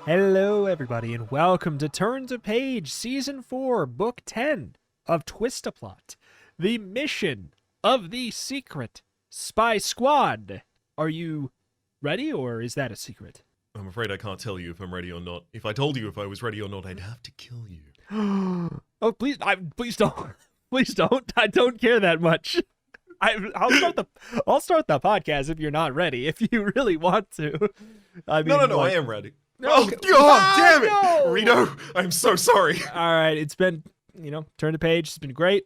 Hello, everybody, and welcome to Turn to Page, Season 4, Book 10 of Twist-A-Plot, the mission of the secret spy squad. Are you ready, or is that a secret? I'm afraid I can't tell you if I'm ready or not. If I told you if I was ready or not, I'd have to kill you. Oh, please don't. Please don't. I don't care that much. I'll start the podcast if you're not ready, if you really want to. I mean, No, I am ready. No, oh, damn it! no! Rito, I'm so sorry. All right, it's been, turn the page. It's been great.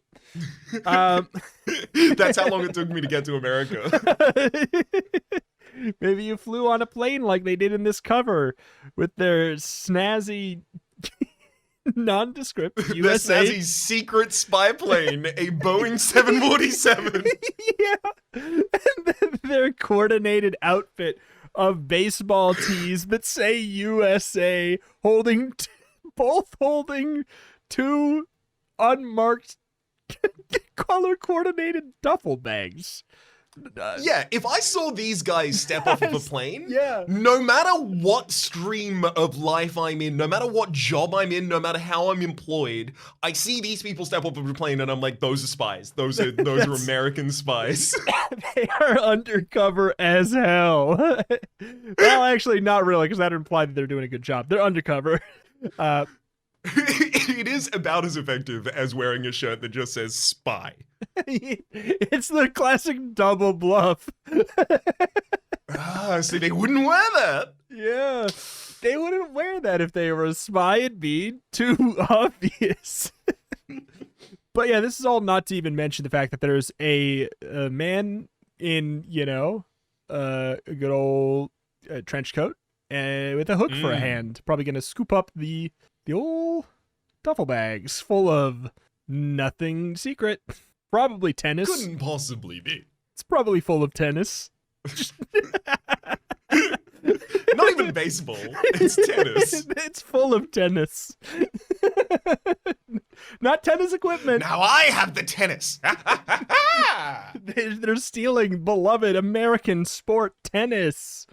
That's how long it took me to get to America. Maybe you flew on a plane like they did in this cover with their snazzy, nondescript The USA. snazzy secret spy plane, a Boeing 747. Yeah, and then their coordinated outfit of baseball tees that say USA, both holding two unmarked color coordinated duffel bags. Yeah, if I saw these guys step off of a plane, Yeah. no matter what stream of life I'm in, no matter what job I'm in, no matter how I'm employed, I see these people step off of a plane and I'm like, those are spies. Those are American spies. They are undercover as hell. Well, actually, not really, because that would imply that they're doing a good job. They're undercover. It is about as effective as wearing a shirt that just says spy. It's the classic double bluff. See, they wouldn't wear that. Yeah, they wouldn't wear that if they were a spy. It'd be too obvious. But yeah, this is all not to even mention the fact that there's a man in, a good old trench coat and with a hook for a hand, probably going to scoop up the old duffel bags full of nothing secret. Probably tennis. Couldn't possibly be. It's probably full of tennis. Not even baseball. It's tennis. It's full of tennis. Not tennis equipment. Now I have the tennis. They're stealing beloved American sport tennis.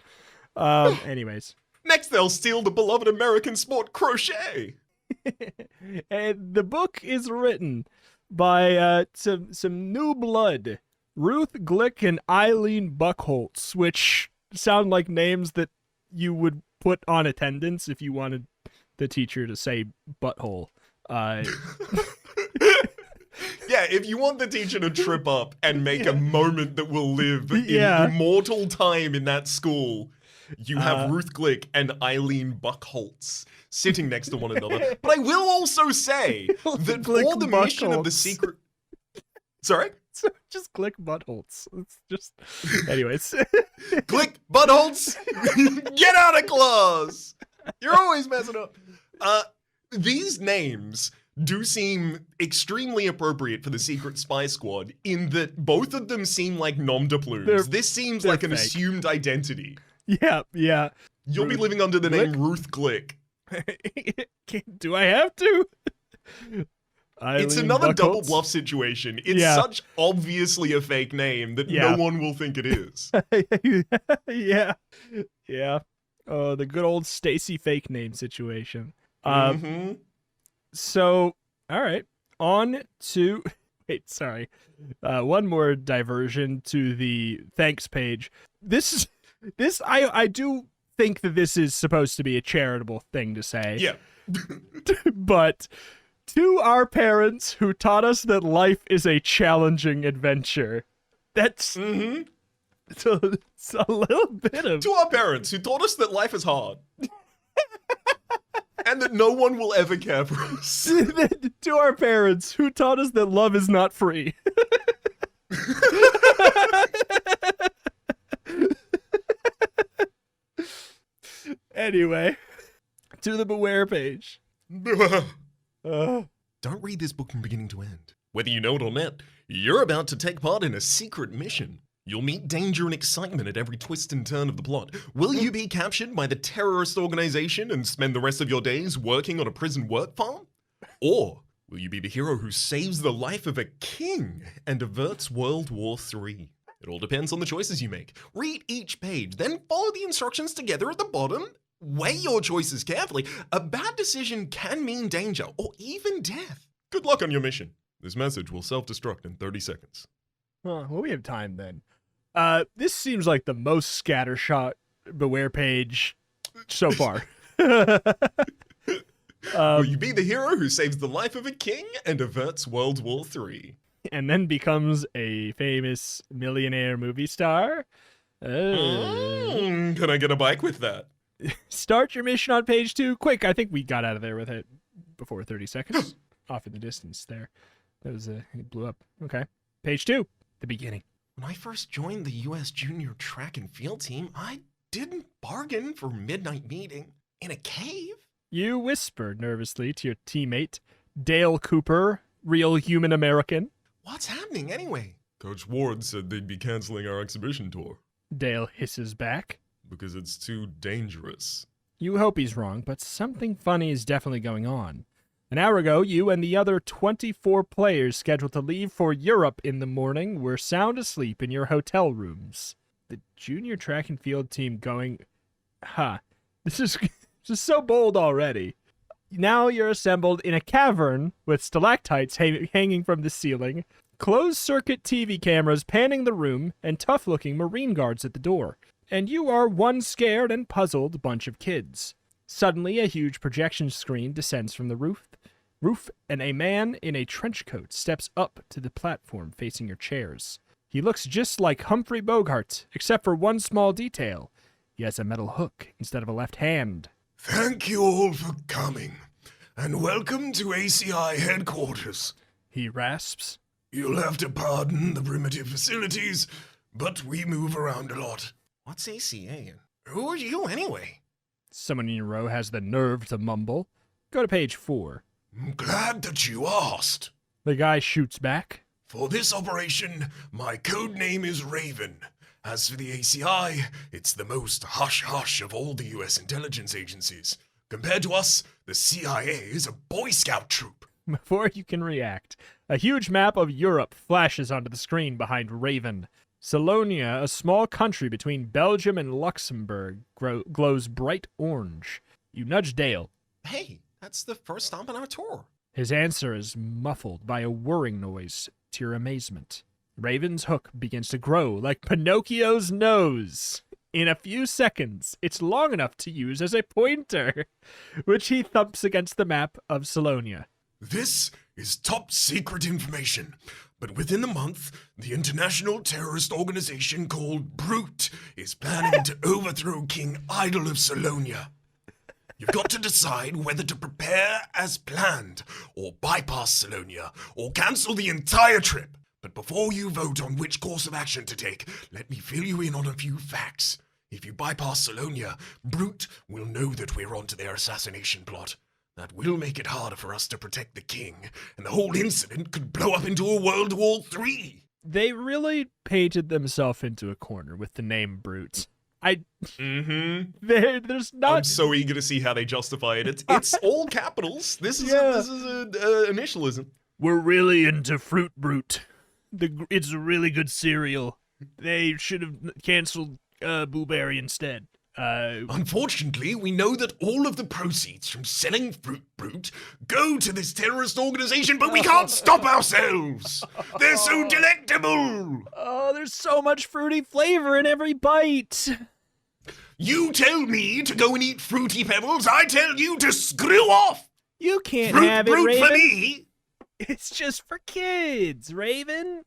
Anyways. Next, they'll steal the beloved American sport crochet. And the book is written by some new blood, Ruth Glick and Eileen Buckholtz, which sound like names that you would put on attendance if you wanted the teacher to say butthole. Yeah, if you want the teacher to trip up and make a moment that will live in immortal time in that school, you have Ruth Glick and Eileen Buckholtz sitting next to one another. But I will also say that for the mission of the secret... Sorry? Just Glick Buttholtz. It's just... Anyways. Glick Buttholtz! Get out of claws! You're always messing up. These names do seem extremely appropriate for the secret spy squad in that both of them seem like nom de plumes. This seems like an assumed identity. Yeah. You'll be living under the name Ruth Glick. Do I have to? It's another double bluff situation. It's such obviously a fake name that no one will think it is. Yeah. Oh, the good old Stacy fake name situation. So, all right, on to... Wait, sorry. One more diversion to the thanks page. I do think that this is supposed to be a charitable thing to say. Yeah. But to our parents who taught us that life is a challenging adventure. That's it's a little bit of... To our parents who taught us that life is hard. And that no one will ever care for us. To our parents who taught us that love is not free. Anyway, to the Beware page. Don't read this book from beginning to end. Whether you know it or not, you're about to take part in a secret mission. You'll meet danger and excitement at every twist and turn of the plot. Will you be captured by the terrorist organization and spend the rest of your days working on a prison work farm? Or will you be the hero who saves the life of a king and averts World War III? It all depends on the choices you make. Read each page, then follow the instructions together at the bottom Weigh your choices carefully. A bad decision can mean danger or even death. Good luck on your mission. This message will self-destruct in 30 seconds. Well, we have time then. This seems like the most scattershot Beware page so far. Will you be the hero who saves the life of a king and averts World War III? And then becomes a famous millionaire movie star. Can I get a bike with that? Start your mission on page 2. Quick, I think we got out of there with it before 30 seconds. Off in the distance there. That was, it blew up. Okay. Page 2, the beginning. When I first joined the U.S. Junior Track and Field Team, I didn't bargain for midnight meeting in a cave. You whispered nervously to your teammate, Dale Cooper, real human American. What's happening anyway? Coach Ward said they'd be canceling our exhibition tour. Dale hisses back. Because it's too dangerous. You hope he's wrong, but something funny is definitely going on. An hour ago, you and the other 24 players scheduled to leave for Europe in the morning were sound asleep in your hotel rooms. The junior track and field team going... This is so bold already. Now you're assembled in a cavern with stalactites hanging from the ceiling, closed-circuit TV cameras panning the room, and tough-looking Marine guards at the door. And you are one scared and puzzled bunch of kids. Suddenly, a huge projection screen descends from the roof, and a man in a trench coat steps up to the platform facing your chairs. He looks just like Humphrey Bogart, except for one small detail. He has a metal hook instead of a left hand. Thank you all for coming, and welcome to ACI headquarters. He rasps. You'll have to pardon the primitive facilities, but we move around a lot. What's ACA? Who are you anyway? Someone in your row has the nerve to mumble. Go to page 4. I'm glad that you asked. The guy shoots back. For this operation, my code name is Raven. As for the ACI, it's the most hush-hush of all the U.S. intelligence agencies. Compared to us, the CIA is a Boy Scout troop. Before you can react, a huge map of Europe flashes onto the screen behind Raven. Salonia, a small country between Belgium and Luxembourg, glows bright orange. You nudge Dale. Hey, that's the first stop on our tour. His answer is muffled by a whirring noise to your amazement. Raven's hook begins to grow like Pinocchio's nose. In a few seconds, it's long enough to use as a pointer, which he thumps against the map of Salonia. This is top secret information. But within the month, the international terrorist organization called Brute is planning to overthrow King Idol of Salonia. You've got to decide whether to prepare as planned, or bypass Salonia, or cancel the entire trip. But before you vote on which course of action to take, let me fill you in on a few facts. If you bypass Salonia, Brute will know that we're onto their assassination plot. That will make it harder for us to protect the king, and the whole incident could blow up into a World War III. They really painted themselves into a corner with the name Brute. There's not... I'm so eager to see how they justify it. It's all capitals. This is an initialism. We're really into Fruit Brute. It's a really good cereal. They should have canceled Blueberry instead. Unfortunately, we know that all of the proceeds from selling Fruit Brute go to this terrorist organization, but we can't stop ourselves! They're so delectable! Oh, there's so much fruity flavor in every bite! You tell me to go and eat Fruity Pebbles, I tell you to screw off! You can't Fruit have it, Brute Raven! for me! It's just for kids, Raven!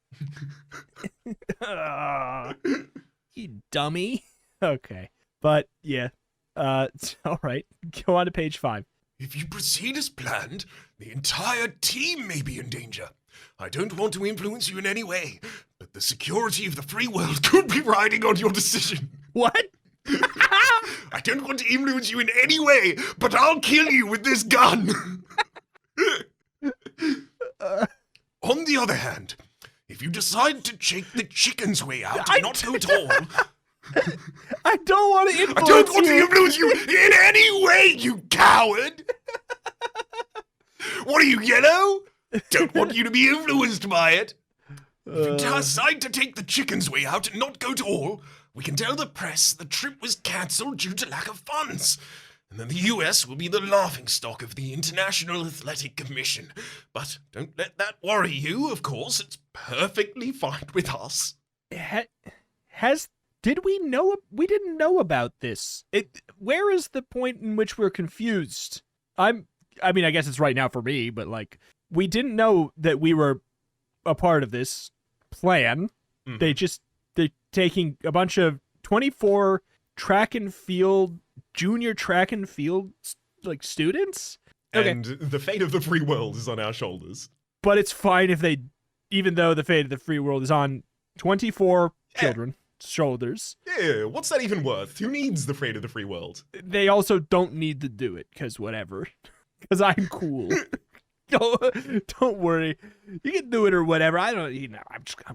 You dummy. Okay. But, yeah. All right. Go on to page 5. If you proceed as planned, the entire team may be in danger. I don't want to influence you in any way, but the security of the free world could be riding on your decision. What? I don't want to influence you in any way, but I'll kill you with this gun. On the other hand, if you decide to take the chicken's way out and not go tall... I don't want to influence I don't want to influence you in any way, you coward! What are you, yellow? Don't want you to be influenced by it. If you decide to take the chicken's way out and not go to all, we can tell the press the trip was cancelled due to lack of funds. and then the US will be the laughingstock of the International Athletic Commission. But don't let that worry you, of course. It's perfectly fine with us. Did we know? We didn't know about this. Where is the point in which we're confused? I mean, I guess it's right now for me, but like, we didn't know that we were a part of this plan. Mhm. They're taking a bunch of 24 junior track and field, like, students. Okay, And the fate of the free world is on our shoulders. but it's fine if even though the fate of the free world is on 24 children's shoulders. Yeah, what's that even worth? Who needs the fate of the free world? They also don't need to do it, because whatever. Because I'm cool. Don't worry. You can do it or whatever. I'm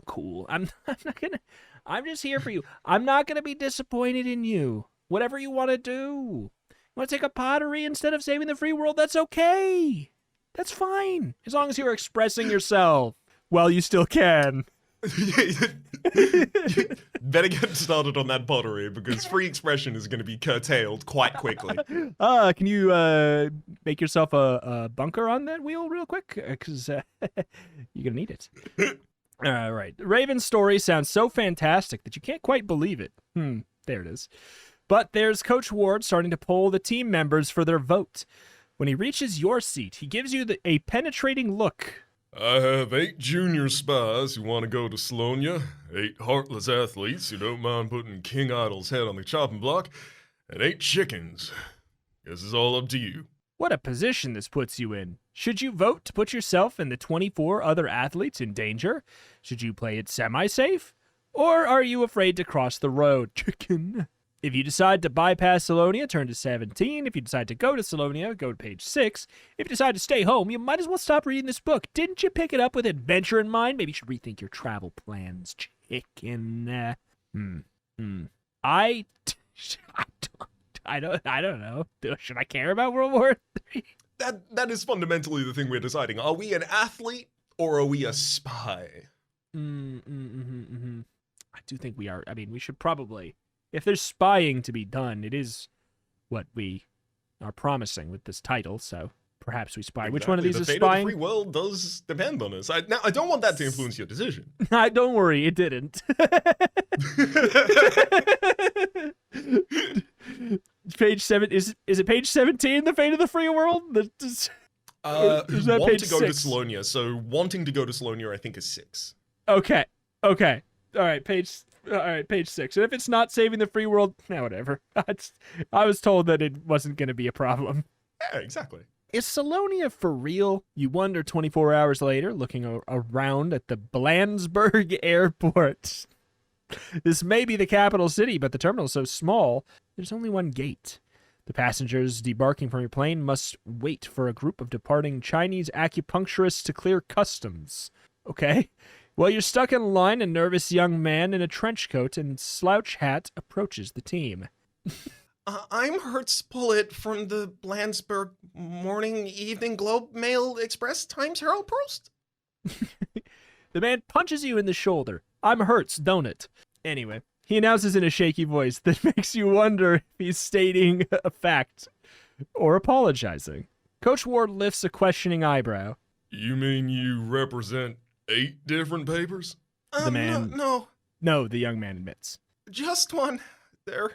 cool. I'm not gonna. I'm just here for you. I'm not gonna be disappointed in you. Whatever you want to do. You want to take a pottery instead of saving the free world? That's okay. That's fine. As long as you're expressing yourself. Well, you still can. Better get started on that pottery because free expression is going to be curtailed quite quickly. Can you make yourself a bunker on that wheel real quick? Because you're gonna need it. All right. Raven's story sounds so fantastic that you can't quite believe it. There it is. But there's Coach Ward starting to poll the team members for their vote. When he reaches your seat, he gives you a penetrating look. I have 8 junior spies who want to go to Salonia, 8 heartless athletes who don't mind putting King Idol's head on the chopping block, and 8 chickens. Guess it's all up to you. What a position this puts you in. Should you vote to put yourself and the 24 other athletes in danger? Should you play it semi-safe? Or are you afraid to cross the road? Chicken. If you decide to bypass Salonia, turn to 17. If you decide to go to Salonia, go to page 6. If you decide to stay home, you might as well stop reading this book. Didn't you pick it up with adventure in mind? Maybe you should rethink your travel plans, chicken. I don't know. Should I care about World War III? That is fundamentally the thing we're deciding. Are we an athlete or are we a spy? I do think we are. I mean, we should probably, if there's spying to be done, it is what we are promising with this title, so perhaps we spy. Which one of Exactly. these The is fate of the spying? free world does depend on us. Now, I don't want that to influence your decision. Don't worry, it didn't. Page 7 is it page 17, the fate of the free world? Is that Want page to go to 6? Salonia, so wanting to go to Salonia, I think, is 6. Okay. All right, page 6. And if it's not saving the free world, whatever. I was told that it wasn't going to be a problem. Yeah, exactly. Is Salonia for real? You wonder 24 hours later, looking around at the Blandsberg Airport. This may be the capital city, but the terminal is so small, there's only one gate. The passengers debarking from your plane must wait for a group of departing Chinese acupuncturists to clear customs. Okay. Well, you're stuck in line. A nervous young man in a trench coat and slouch hat approaches the team. I'm Hertz Pullet from the Blandsberg Morning Evening Globe Mail Express Times Herald Post. The man punches you in the shoulder. I'm Hertz, don't it? Anyway, he announces in a shaky voice that makes you wonder if he's stating a fact or apologizing. Coach Ward lifts a questioning eyebrow. You mean you represent 8 different papers? The man- No, No, the young man admits. just one. There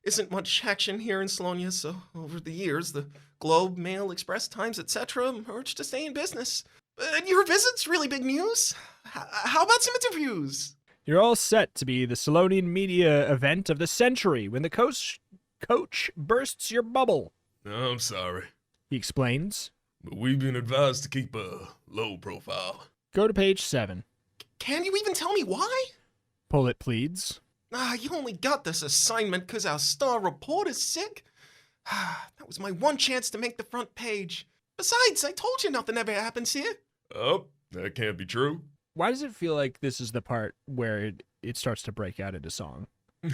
isn't much action here in Salonia, so over the years, the Globe, Mail, Express, Times, etc. merged to stay in business. But your visit's really big news. How about some interviews? You're all set to be the Salonian media event of the century when the coach bursts your bubble, I'm sorry, he explains. but we've been advised to keep a low profile. Go to page 7. Can you even tell me why? Pullet pleads. You only got this assignment because our star reporter's sick? That was my one chance to make the front page. Besides, I told you nothing ever happens here. Oh, that can't be true. Why does it feel like this is the part where it starts to break out into song? I'm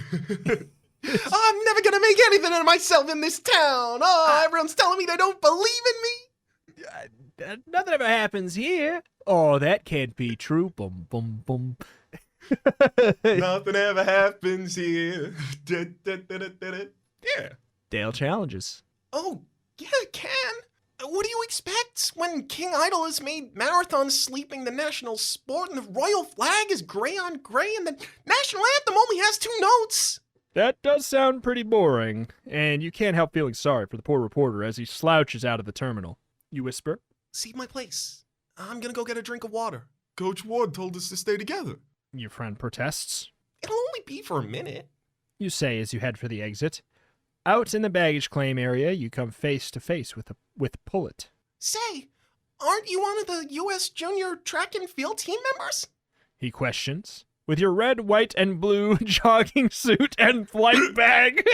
never gonna make anything of myself in this town. Everyone's telling me they don't believe in me. Nothing ever happens here. Oh, that can't be true. Boom, boom, boom. Nothing ever happens here. Yeah. Dale challenges. Oh, yeah, it can. What do you expect when King Idol has made marathon sleeping the national sport and the royal flag is gray on gray and the national anthem only has 2 notes? That does sound pretty boring, and you can't help feeling sorry for the poor reporter as he slouches out of the terminal. You whisper, See my place. I'm gonna go get a drink of water. Coach Ward told us to stay together. your friend protests. It'll only be for a minute. You say as you head for the exit. Out in the baggage claim area, you come face to face with Pullet. Say, aren't you one of the U.S. Junior Track and Field team members? He questions. With your red, white, and blue jogging suit and flight bag.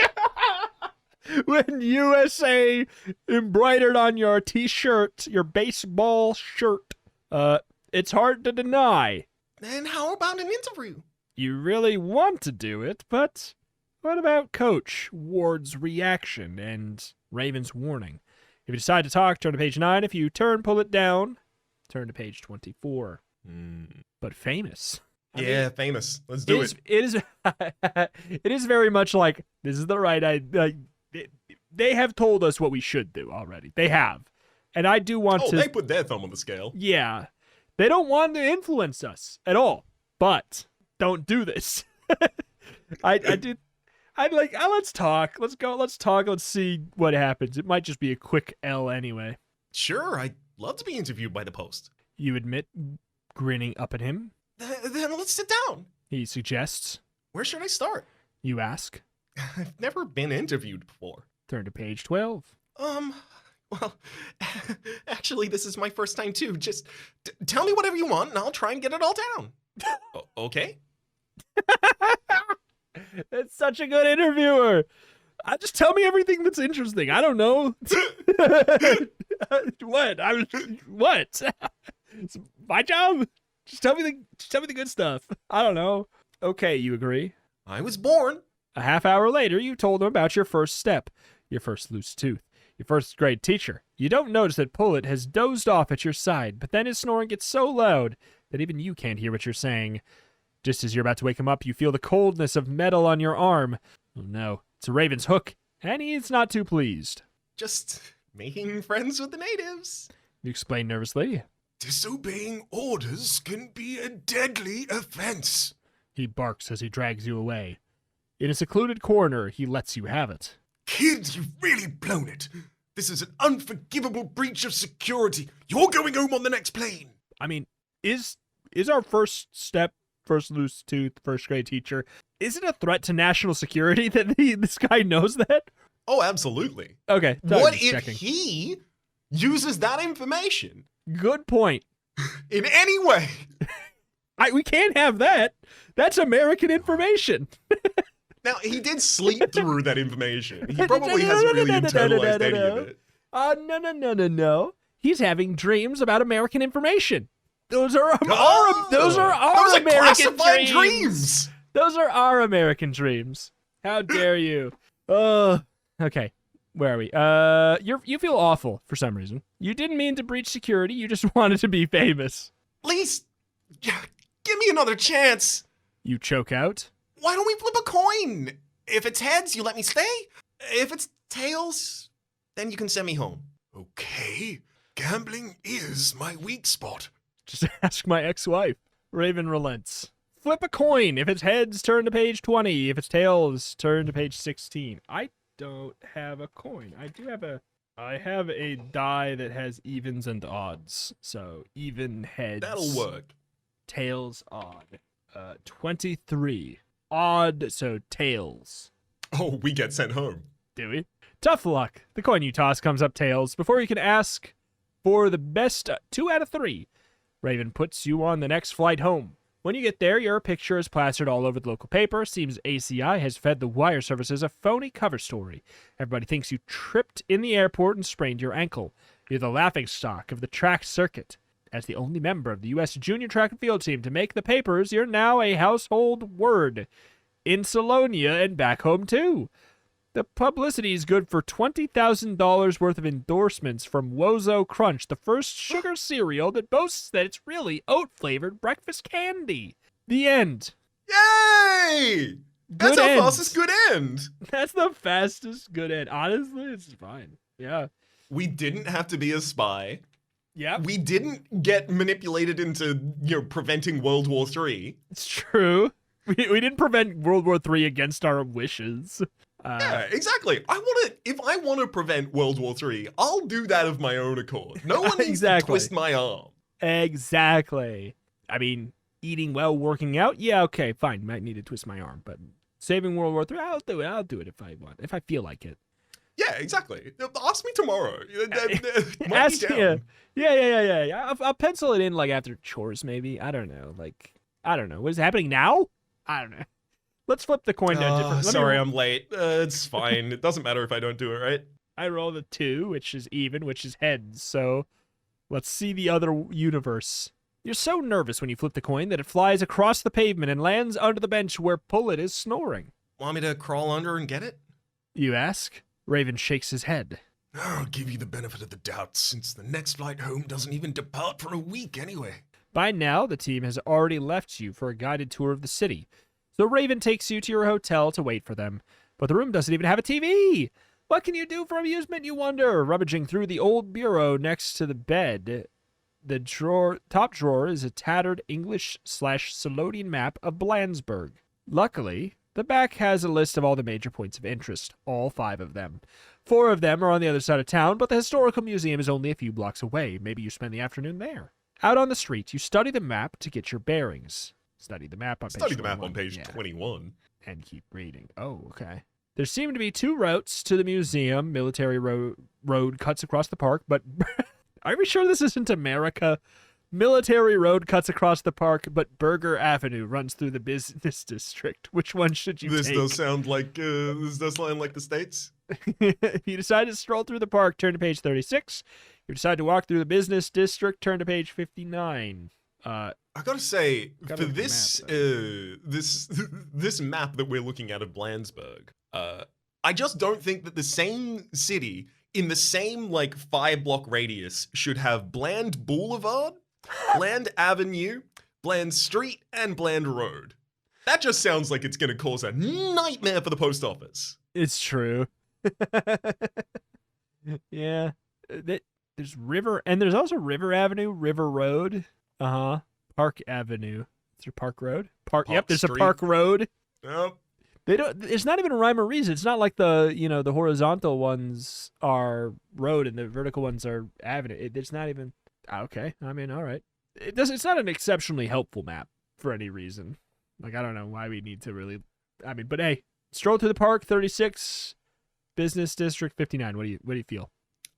With USA embroidered on your t-shirt, your baseball shirt. It's hard to deny. Then how about an interview? You really want to do it, but what about Coach Ward's reaction and Raven's warning? If you decide to talk, turn to page 9. If you pull it down, turn to page 24. But famous. Yeah, famous. Let's do it. It is it is very much like, this is the right idea. They have told us what we should do already. They have. And I do want to... they put their thumb on the scale. Yeah. They don't want to influence us at all. But don't do this. I'm like, let's talk. Let's go. Let's talk. Let's see what happens. It might just be a quick L anyway. Sure, I'd love to be interviewed by the Post. You admit, grinning up at him. Then let's sit down. He suggests. Where should I start? You ask. I've never been interviewed before. Turn to page 12. Well, actually, this is my first time too. Just tell me whatever you want and I'll try and get it all down. Okay? It's such a good interviewer. Just tell me everything that's interesting. I don't know. What? What? It's my job. Just tell me the good stuff. I don't know. Okay, you agree. I was born. A half hour later, you told him about your first step, your first loose tooth, your first grade teacher. You don't notice that Pullet has dozed off at your side, but then his snoring gets so loud that even you can't hear what you're saying. Just as you're about to wake him up, you feel the coldness of metal on your arm. Oh no, it's a Raven's hook, and he's not too pleased. Just making friends with the natives. You explain nervously. Disobeying orders can be a deadly offense. He barks as he drags you away. In a secluded corner, he lets you have it. Kids, you've really blown it. This is an unforgivable breach of security. You're going home on the next plane. I mean, is our first step, first loose tooth, first grade teacher, is it a threat to national security that this guy knows that? Oh, absolutely. Okay. What just if checking. he uses that information Good point. in any way? We can't have that. That's American information. Now, he did sleep through that information. He probably hasn't really internalized any of it. No. He's having dreams about American information. Those are Those our are American classified dreams. Those are our American dreams. How dare you? Okay. Where are we? You feel awful for some reason. You didn't mean to breach security. You just wanted to be famous. Please, give me another chance. You choke out. Why don't we flip a coin? If it's heads, you let me stay. If it's tails, then you can send me home. Okay, gambling is my weak spot. Just ask my ex-wife. Raven relents. Flip a coin. If it's heads, turn to page 20. If it's tails, turn to page 16. I don't have a coin. I have a die that has evens and odds. So even heads. That'll work. Tails odd. 23. Odd, so tails. Oh, we get sent home. Do we? Tough luck. The coin you toss comes up tails. Before you can ask for the best 2 out of 3, Raven puts you on the next flight home. When you get there, your picture is plastered all over the local paper. Seems ACI has fed the wire services a phony cover story. Everybody thinks you tripped in the airport and sprained your ankle. You're the laughingstock of the track circuit. As the only member of the U.S. Junior Track and Field team to make the papers, you're now a household word. In Salonia and back home, too. The publicity is good for $20,000 worth of endorsements from Wozo Crunch, the first sugar cereal that boasts that it's really oat-flavored breakfast candy. The end. Yay! That's Good our end. fastest good end. That's the fastest good end. Honestly, it's fine. Yeah. We didn't have to be a spy. Yeah. We didn't get manipulated into, preventing World War III. It's true. We didn't prevent World War III against our wishes. Yeah, exactly. If I want to prevent World War III, I'll do that of my own accord. No one needs Exactly. to twist my arm. Exactly. I mean, eating well, working out, yeah, okay, fine. Might need to twist my arm, but saving World War III, I'll do it. I'll do it if I want, if I feel like it. Yeah, exactly. Ask me tomorrow. Might Ask be me. down. Yeah. I'll pencil it in like after chores, maybe. I don't know. I don't know. What is happening now? I don't know. Let's flip the coin down different. Sorry, I'm late. It's fine. It doesn't matter if I don't do it, right? I roll the 2, which is even, which is heads. So let's see the other universe. You're so nervous when you flip the coin that it flies across the pavement and lands under the bench where Pullet is snoring. Want me to crawl under and get it? You ask? Raven shakes his head. I'll give you the benefit of the doubt, since the next flight home doesn't even depart for a week anyway. By now, the team has already left you for a guided tour of the city. So Raven takes you to your hotel to wait for them. But the room doesn't even have a TV. What can you do for amusement, you wonder? Rummaging through the old bureau next to the bed, the top drawer is a tattered English/Solodian map of Blandsburg. Luckily, the back has a list of all the major points of interest, all 5 of them. 4 of them are on the other side of town, but the historical museum is only a few blocks away. Maybe you spend the afternoon there. Out on the street, you study the map to get your bearings. Study the map on page 21. And keep reading. Oh, okay. There seem to be 2 routes to the museum. Military road cuts across the park, but are we sure this isn't America? Military road cuts across the park, but Burger Avenue runs through the business district. Which one should you This take? does sound like the States. If you decide to stroll through the park, turn to page 36. If you decide to walk through the business district, turn to page 59. I gotta say, Gotta for look at the this map, this map that we're looking at of Blandsburg, I just don't think that the same city in the same 5-block radius should have Bland Boulevard, Bland Avenue, Bland Street, and Bland Road. That just sounds like it's gonna cause a nightmare for the post office. It's true. Yeah. There's River, and there's also River Avenue, River Road. Park Avenue. Is there Park Road? Yep, Park there's Street. a Park Road. Yep. They don't. It's not even a rhyme or reason. It's not like the the horizontal ones are road and the vertical ones are avenue. It's not even. Okay, I mean, all right. It's not an exceptionally helpful map for any reason. I don't know why we need to really. I mean, but hey, stroll through the park. 36, business district 59. What do you feel?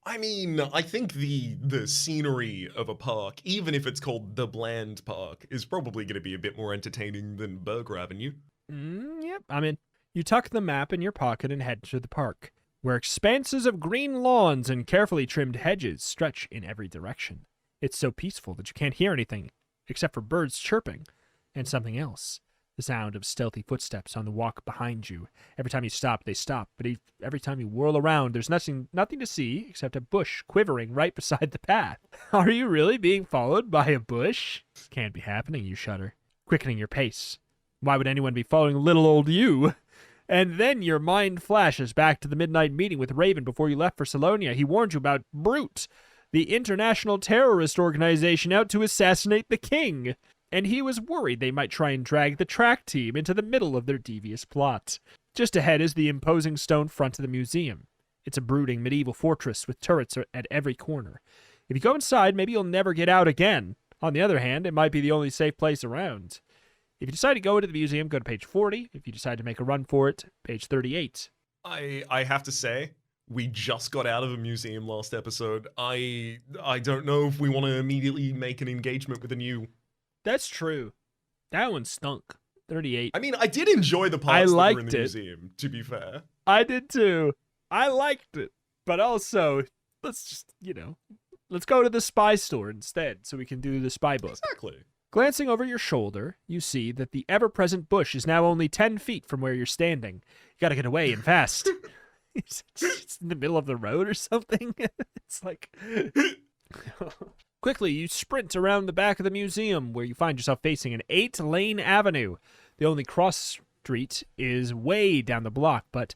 I mean, I think the scenery of a park, even if it's called the Bland Park, is probably going to be a bit more entertaining than Burger Avenue. Yep. I mean, you tuck the map in your pocket and head to the park, where expanses of green lawns and carefully trimmed hedges stretch in every direction. It's so peaceful that you can't hear anything except for birds chirping and something else. The sound of stealthy footsteps on the walk behind you. Every time you stop, they stop, but every time you whirl around, there's nothing to see except a bush quivering right beside the path. Are you really being followed by a bush? Can't be happening, you shudder, quickening your pace. Why would anyone be following little old you? And then your mind flashes back to the midnight meeting with Raven before you left for Salonia. He warned you about Brute, the international terrorist organization out to assassinate the king. And he was worried they might try and drag the track team into the middle of their devious plot. Just ahead is the imposing stone front of the museum. It's a brooding medieval fortress with turrets at every corner. If you go inside, maybe you'll never get out again. On the other hand, it might be the only safe place around. If you decide to go into the museum, go to page 40. If you decide to make a run for it, page 38. I have to say, we just got out of a museum last episode. I don't know if we want to immediately make an engagement with a new... That's true. That one stunk. 38. I mean, I did enjoy the parts that were in the museum, to be fair. I did too. I liked it. But also, let's just, let's go to the spy store instead so we can do the spy book. Exactly. Glancing over your shoulder, you see that the ever-present bush is now only 10 feet from where you're standing. You gotta get away and fast. It's in the middle of the road or something. It's like... Quickly, you sprint around the back of the museum where you find yourself facing an 8-lane avenue. The only cross street is way down the block, but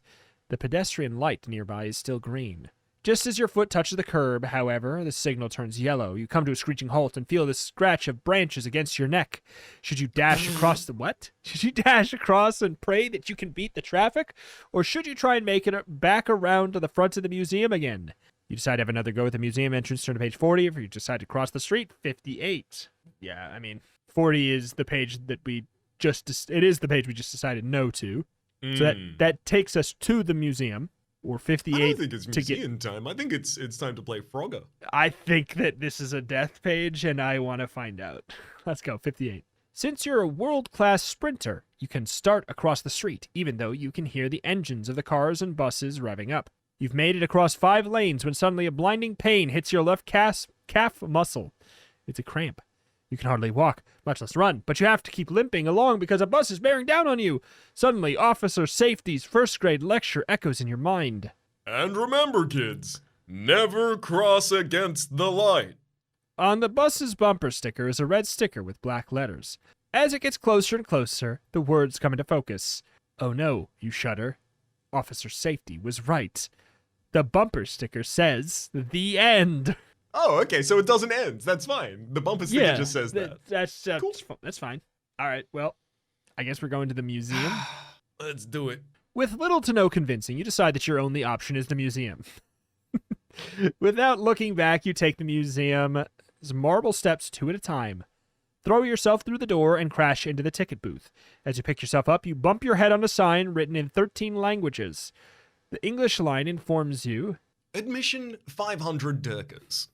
the pedestrian light nearby is still green. Just as your foot touches the curb, however, the signal turns yellow. You come to a screeching halt and feel the scratch of branches against your neck. Should you dash across the what? Should you dash across and pray that you can beat the traffic? Or should you try and make it back around to the front of the museum again? You decide to have another go at the museum entrance, turn to page 40. If you decide to cross the street, 58. Yeah, I mean, 40 is the page that we just... It is the page we just decided no to. So that takes us to the museum. Or 58 I don't think it's to get... museum time. I think it's time to play Frogger. I think that this is a death page, and I want to find out. Let's go, 58. Since you're a world-class sprinter, you can start across the street, even though you can hear the engines of the cars and buses revving up. You've made it across 5 lanes when suddenly a blinding pain hits your left calf muscle. It's a cramp. You can hardly walk, much less run, but you have to keep limping along because a bus is bearing down on you. Suddenly, Officer Safety's first-grade lecture echoes in your mind. And remember, kids, never cross against the light. On the bus's bumper sticker is a red sticker with black letters. As it gets closer and closer, the words come into focus. Oh no, you shudder. Officer Safety was right. The bumper sticker says, "The end." Oh, okay, so it doesn't end. That's fine. The bumper sticker just says that. That's Cool. That's fine. All right, well, I guess we're going to the museum. Let's do it. With little to no convincing, you decide that your only option is the museum. Without looking back, you take the museum's marble steps 2 at a time. Throw yourself through the door and crash into the ticket booth. As you pick yourself up, you bump your head on a sign written in 13 languages. The English line informs you... Admission 500 dirkers.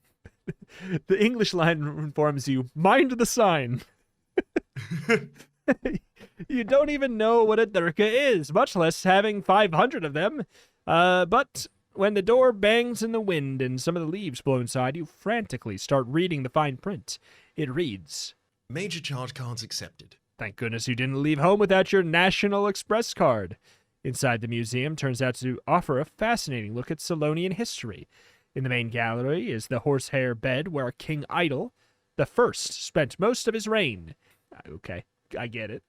The English line informs you, mind the sign. You don't even know what a dirka is, much less having 500 of them. But when the door bangs in the wind and some of the leaves blow inside, you frantically start reading the fine print. It reads, Major charge cards accepted. Thank goodness you didn't leave home without your National Express card. Inside the museum turns out to offer a fascinating look at Solonian history. In the main gallery is the horsehair bed where King Idle the First spent most of his reign. Okay, I get it.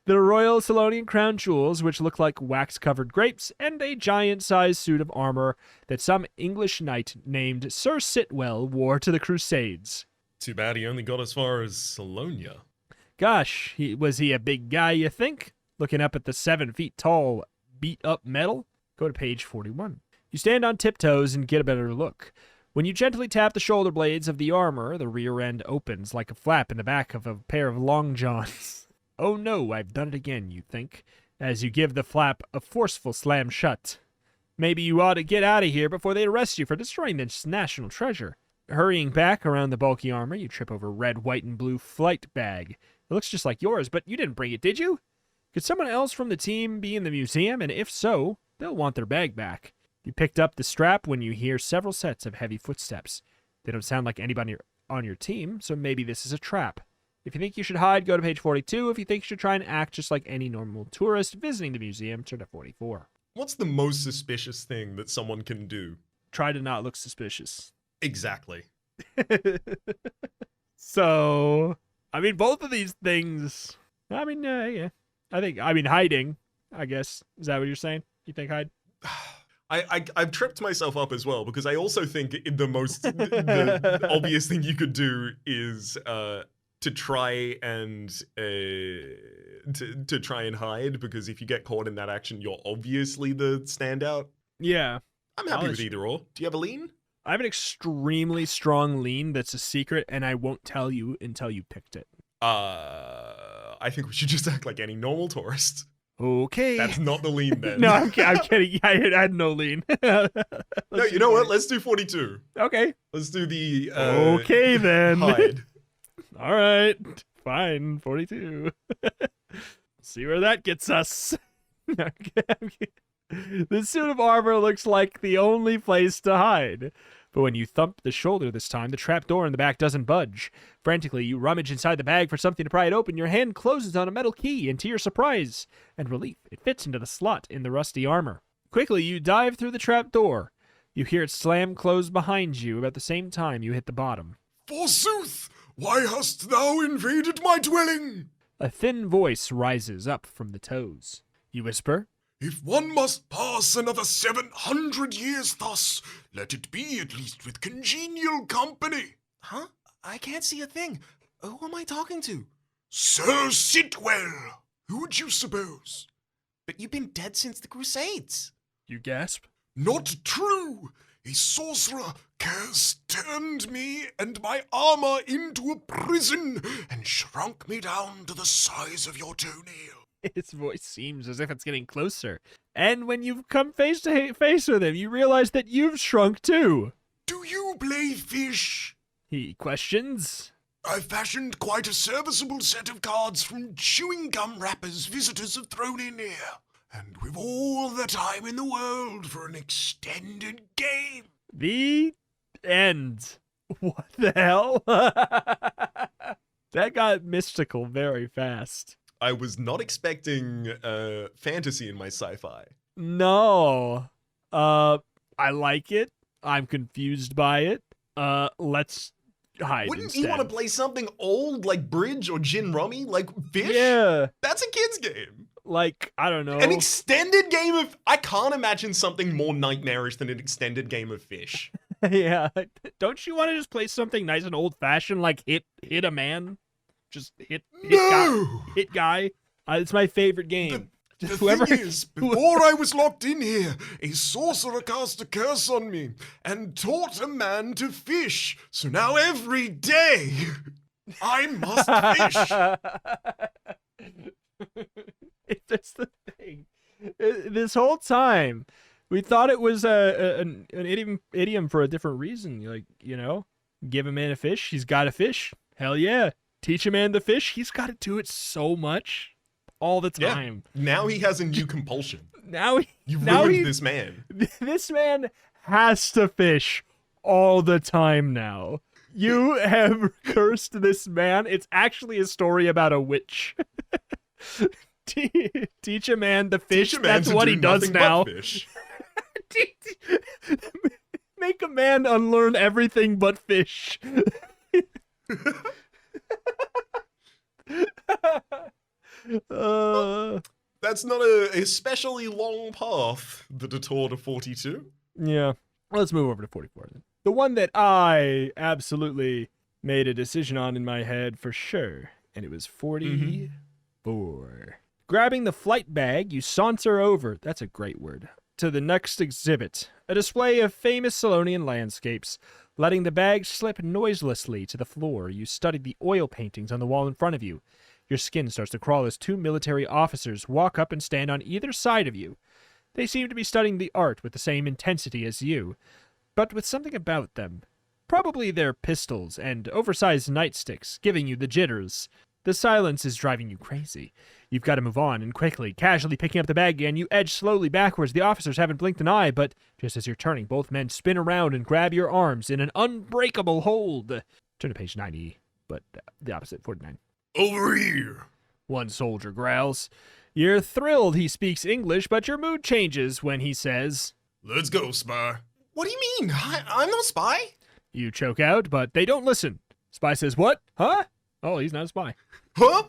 The royal Solonian crown jewels, which look like wax-covered grapes, and a giant-sized suit of armor that some English knight named Sir Sitwell wore to the Crusades. Too bad he only got as far as Salonia. Gosh, was he a big guy, you think? Looking up at the 7 feet tall, beat-up metal? Go to page 41. You stand on tiptoes and get a better look. When you gently tap the shoulder blades of the armor, the rear end opens like a flap in the back of a pair of long johns. Oh no, I've done it again, you think, as you give the flap a forceful slam shut. Maybe you ought to get out of here before they arrest you for destroying this national treasure. Hurrying back around the bulky armor, you trip over a red, white, and blue flight bag. It looks just like yours, but you didn't bring it, did you? Could someone else from the team be in the museum? And if so, they'll want their bag back. You picked up the strap when you hear several sets of heavy footsteps. They don't sound like anybody on your team, so maybe this is a trap. If you think you should hide, go to page 42. If you think you should try and act just like any normal tourist visiting the museum, turn to 44. What's the most suspicious thing that someone can do? Try to not look suspicious. Exactly. So, I mean, both of these things, I mean, yeah. Hiding, I guess. Is that what you're saying? You think hide? I've tripped myself up as well because I also think the most the obvious thing you could do is to try and to try and hide, because if you get caught in that action, you're obviously the standout. Yeah. I'm happy with either or. Do you have a lean? I have an extremely strong lean that's a secret, and I won't tell you until you picked it. I think we should just act like any normal tourist. Okay. That's not the lean then. No, I'm kidding. I had no lean. No, you know what? Let's do 42. Okay. Let's do the okay then. hide. All right. Fine. 42. See where that gets us. The suit of armor looks like the only place to hide. But when you thump the shoulder this time, the trap door in the back doesn't budge. Frantically, you rummage inside the bag for something to pry it open. Your hand closes on a metal key, and to your surprise and relief, it fits into the slot in the rusty armor. Quickly, you dive through the trap door. You hear it slam close behind you about the same time you hit the bottom. Forsooth, why hast thou invaded my dwelling? A thin voice rises up from the toes. You whisper, If one must pass another 700 years thus, let it be at least with congenial company. Huh? I can't see a thing. Who am I talking to? Sir Sitwell. Who would you suppose? But you've been dead since the Crusades. You gasp. Not true. A sorcerer has turned me and my armor into a prison and shrunk me down to the size of your toenail. His voice seems as if it's getting closer. And when you've come face to face with him, you realize that you've shrunk too. Do you play fish? He questions. I've fashioned quite a serviceable set of cards from chewing gum wrappers visitors have thrown in here. And with all the time in the world for an extended game. The end. What the hell? That got mystical very fast. I was not expecting fantasy in my sci-fi. No. I like it. I'm confused by it. Let's hide Wouldn't instead. you want to play something old like Bridge or Gin Rummy? Like Fish? Yeah. That's a kid's game. Like, I don't know. An extended game of... I can't imagine something more nightmarish than an extended game of Fish. Yeah. Don't you want to just play something nice and old-fashioned, like hit a man? Just hit No! guy. It's my favorite game. The Just whoever. thing is, before I was locked in here, a sorcerer cast a curse on me and taught a man to fish. So now every day, I must fish. That's the thing. This whole time, we thought it was an idiom for a different reason. Like, you know, give a man a fish, he's got a fish. Hell yeah. Teach a man to fish, he's got to do it so much, all the time. Yeah. Now he has a new compulsion. Now You now ruined this man. This man has to fish all the time now. You have cursed this man. It's actually a story about a witch. Teach a man to fish. Teach a man That's to what do he does nothing but now. fish. Make a man unlearn everything but fish. That's not a especially long path, the detour to 42. Yeah. Let's move over to 44 then. The one that I absolutely made a decision on in my head for sure. And it was 44. Grabbing the flight bag, you saunter over, that's a great word, to the next exhibit. A display of famous Solonian landscapes. Letting the bag slip noiselessly to the floor, you study the oil paintings on the wall in front of you. Your skin starts to crawl as two military officers walk up and stand on either side of you. They seem to be studying the art with the same intensity as you, but with something about them. Probably their pistols and oversized nightsticks giving you the jitters. The silence is driving you crazy. You've got to move on, and quickly, casually picking up the bag again, you edge slowly backwards. The officers haven't blinked an eye, but just as you're turning, both men spin around and grab your arms in an unbreakable hold. Turn to page 90, but the opposite, 49. Over here. One soldier growls. You're thrilled he speaks English, but your mood changes when he says, Let's go, Spy. What do you mean? I'm not a spy. You choke out, but they don't listen. Spy says, what? Huh? Oh, he's not a spy. Huh?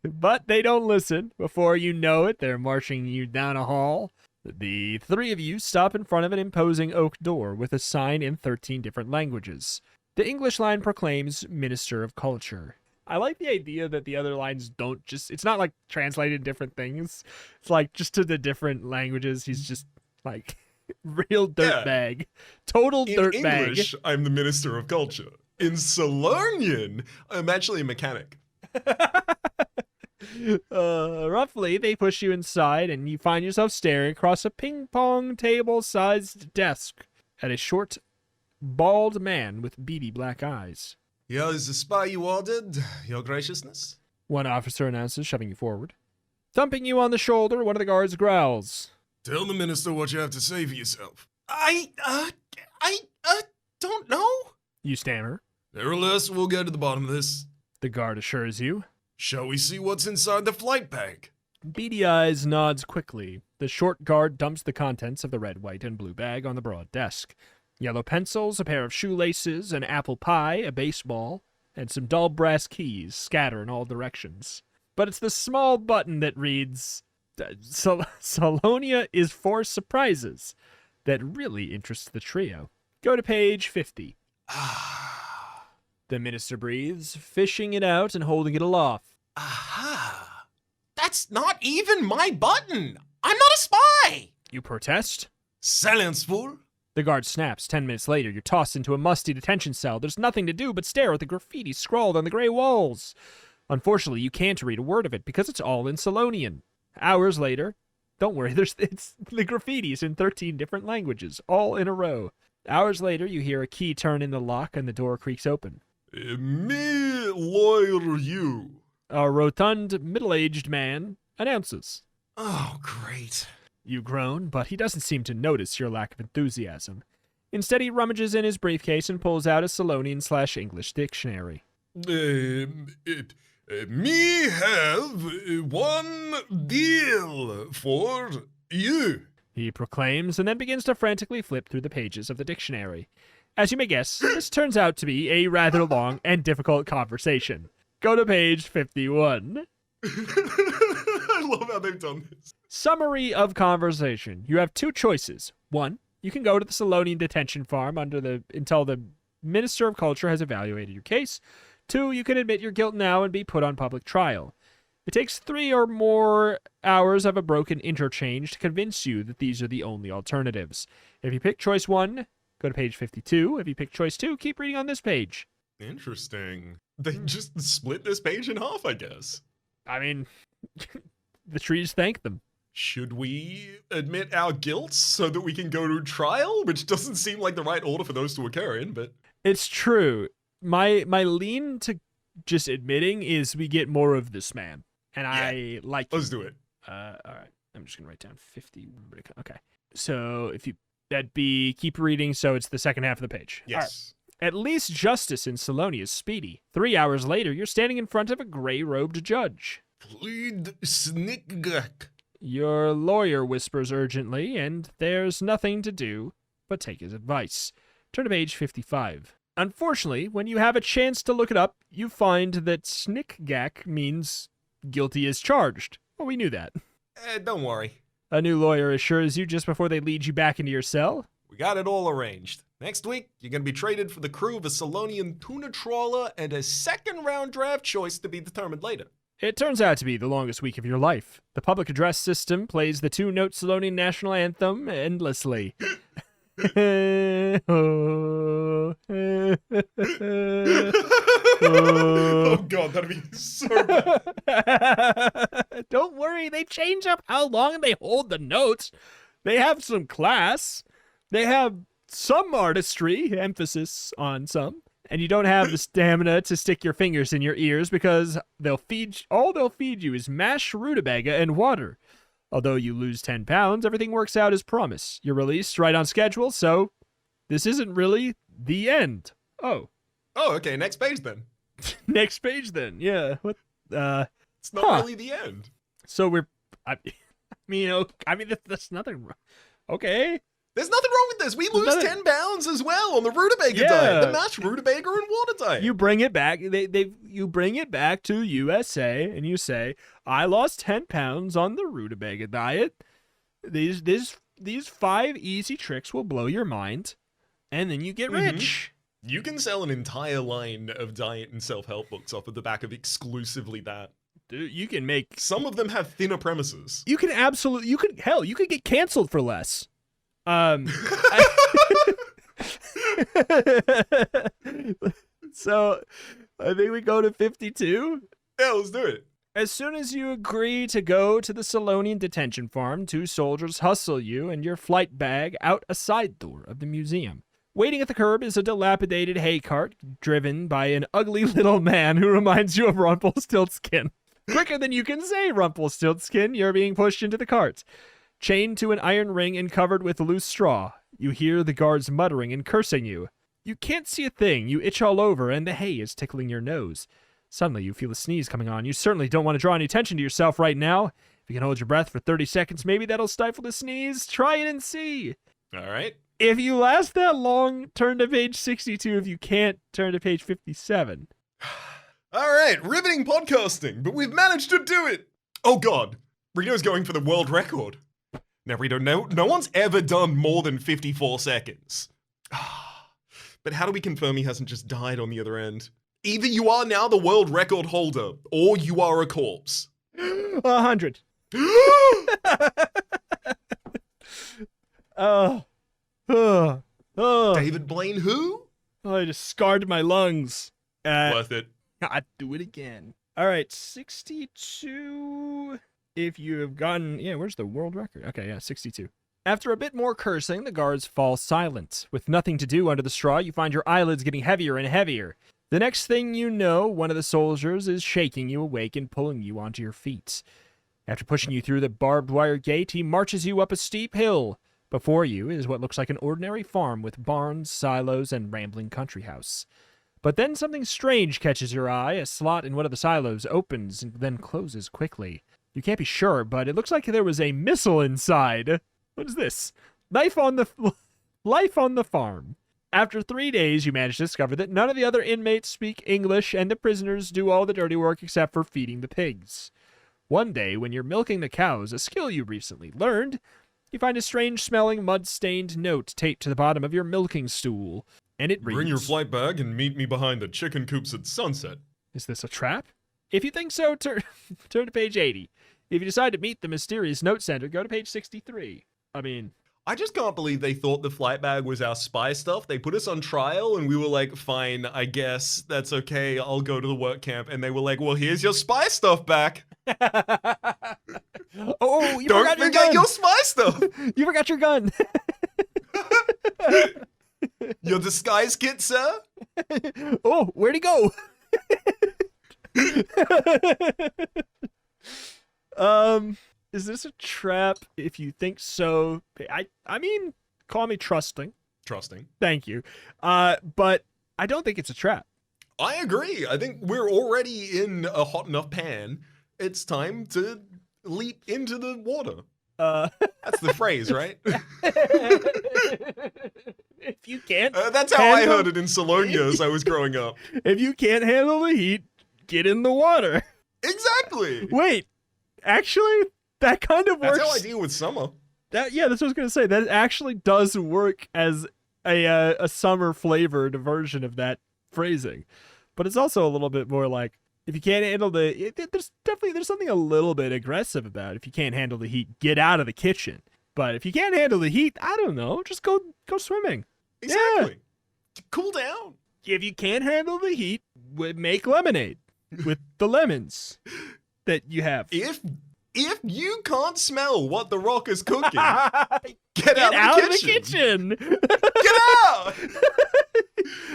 But they don't listen. Before you know it, they're marching you down a hall. The three of you stop in front of an imposing oak door with a sign in 13 different languages. The English line proclaims Minister of Culture. I like the idea that the other lines don't just... It's not like translated different things. It's like just to the different languages. He's just like real dirtbag. Total In dirtbag. English, I'm the Minister of Culture. In Solonian, I'm actually a mechanic. Roughly, they push you inside, and you find yourself staring across a ping-pong table-sized desk at a short, bald man with beady black eyes. Here is the spy you ordered, your graciousness. One officer announces, shoving you forward. Thumping you on the shoulder, one of the guards growls. Tell the minister what you have to say for yourself. I don't know. You stammer. Nevertheless, we'll get to the bottom of this. The guard assures you. Shall we see what's inside the flight bag? Beady Eyes nods quickly. The short guard dumps the contents of the red, white, and blue bag on the broad desk. Yellow pencils, a pair of shoelaces, an apple pie, a baseball, and some dull brass keys scatter in all directions. but it's the small button that reads, Salonia is for surprises, that really interests the trio. Go to page 50. The minister breathes, fishing it out and holding it aloft. Aha! That's not even my button! I'm not a spy! You protest? Silence, fool! The guard snaps. 10 minutes later, you're tossed into a musty detention cell. There's nothing to do but stare at the graffiti scrawled on the gray walls. Unfortunately, you can't read a word of it because it's all in Salonian. Hours later, don't worry, it's the graffiti's in 13 different languages, all in a row. Hours later, you hear a key turn in the lock and the door creaks open. Me lawyer you. A rotund, middle-aged man announces. Oh, great. You groan, but he doesn't seem to notice your lack of enthusiasm. Instead, he rummages in his briefcase and pulls out a Salonian/English dictionary. Me have one deal for you. He proclaims, and then begins to frantically flip through the pages of the dictionary. As you may guess, this turns out to be a rather long and difficult conversation. Go to page 51. I love how they've done this. Summary of conversation. You have two choices. One, you can go to the Salonian detention farm until the Minister of Culture has evaluated your case. Two, you can admit your guilt now and be put on public trial. It takes 3 or more hours of a broken interchange to convince you that these are the only alternatives. If you pick choice 1, go to page 52. If you pick choice 2, keep reading on this page. Interesting. They just split this page in half, I guess. I mean, the trees thank them. Should we admit our guilt so that we can go to trial? Which doesn't seem like the right order for those to occur in, but... It's true. My lean to just admitting is we get more of this man. And I like Let's do it. All right. I'm just going to write down 50. Okay. So that'd be, keep reading, so it's the second half of the page. Yes. All right. At least justice in Salonia is speedy. 3 hours later, you're standing in front of a gray-robed judge. Plead snickgak. Your lawyer whispers urgently, and there's nothing to do but take his advice. Turn to page 55. Unfortunately, when you have a chance to look it up, you find that snickgak means guilty as charged. Well, we knew that. Don't worry. A new lawyer assures you just before they lead you back into your cell. We got it all arranged. Next week, you're going to be traded for the crew of a Salonian tuna trawler and a second-round draft choice to be determined later. It turns out to be the longest week of your life. The public address system plays the 2-note Salonian national anthem endlessly. Oh god, that'd be so bad. Don't worry, they change up how long they hold the notes. They have some class. They have some artistry, emphasis on some. And you don't have the stamina to stick your fingers in your ears because all they'll feed you is mashed rutabaga and water. Although you lose 10 pounds, everything works out as promised. You're released right on schedule, so this isn't really the end. Oh, okay, next page then. next page then. Yeah. What? It's not really the end. So that's nothing wrong. Okay. There's nothing wrong with this. We lose 10 pounds as well on the rutabaga Yeah. diet. The mashed rutabaga and water diet. You bring it back. You bring it back to USA, and you say, "I lost 10 pounds on the rutabaga diet. These 5 easy tricks will blow your mind, and then you get rich." You can sell an entire line of diet and self-help books off of the back of exclusively that. Dude, you can make. Some of them have thinner premises. You could get canceled for less. So I think we go to 52. Yeah, let's do it. As soon as you agree to go to the Salonian detention farm, 2 soldiers hustle you and your flight bag out a side door of the museum. Waiting at the curb is a dilapidated hay cart driven by an ugly little man who reminds you of Rumpelstiltskin. Quicker than you can say Rumpelstiltskin, you're being pushed into the cart. Chained to an iron ring and covered with loose straw, you hear the guards muttering and cursing you. You can't see a thing, you itch all over, and the hay is tickling your nose. Suddenly, you feel a sneeze coming on. You certainly don't want to draw any attention to yourself right now. If you can hold your breath for 30 seconds, maybe that'll stifle the sneeze. Try it and see. All right. If you last that long, turn to page 62. If you can't, turn to page 57. All right, riveting podcasting, but we've managed to do it. Oh God, Rito's going for the world record. Now, Rito, no one's ever done more than 54 seconds. But how do we confirm he hasn't just died on the other end? Either you are now the world record holder, or you are a corpse. 100. Oh. David Blaine, who? I just scarred my lungs. Worth it. I'd do it again. All right, 62. If you have gotten, where's the world record? Okay, yeah, 62. After a bit more cursing, the guards fall silent. With nothing to do under the straw, you find your eyelids getting heavier and heavier. The next thing you know, one of the soldiers is shaking you awake and pulling you onto your feet. After pushing you through the barbed wire gate, he marches you up a steep hill. Before you is what looks like an ordinary farm with barns, silos, and rambling country house. But then something strange catches your eye. A slot in one of the silos opens and then closes quickly. You can't be sure, but it looks like there was a missile inside. What is this? Life on the farm. After 3 days, you manage to discover that none of the other inmates speak English, and the prisoners do all the dirty work except for feeding the pigs. One day, when you're milking the cows, a skill you recently learned, you find a strange-smelling, mud-stained note taped to the bottom of your milking stool, and it reads... Bring your flight bag and meet me behind the chicken coops at sunset. Is this a trap? If you think so, turn to page 80. If you decide to meet the mysterious note sender, go to page 63. I just can't believe they thought the flight bag was our spy stuff. They put us on trial and we were like, fine, I guess that's okay. I'll go to the work camp. And they were like, well, here's your spy stuff back. Oh, you Don't forgot your forget gun. your spy stuff. You forgot your gun. Your disguise kit, sir? Oh, where'd he go? Is this a trap? If you think so, I mean, call me trusting. Trusting. Thank you. But I don't think it's a trap. I agree. I think we're already in a hot enough pan. It's time to leap into the water. That's the phrase, right? If you can't, that's how I heard it in Salonia as I was growing up. If you can't handle the heat, get in the water. Exactly. Wait, actually, that kind of works. That's how I deal with summer. That's what I was gonna say. That actually does work as a summer flavored version of that phrasing, but it's also a little bit more like, if you can't handle there's something a little bit aggressive about it. If you can't handle the heat, get out of the kitchen. But if you can't handle the heat, I don't know, just go swimming. Exactly. Yeah. Cool down. If you can't handle the heat, make lemonade with the lemons that you have. If you can't smell what the Rock is cooking, get out of the kitchen. Get out!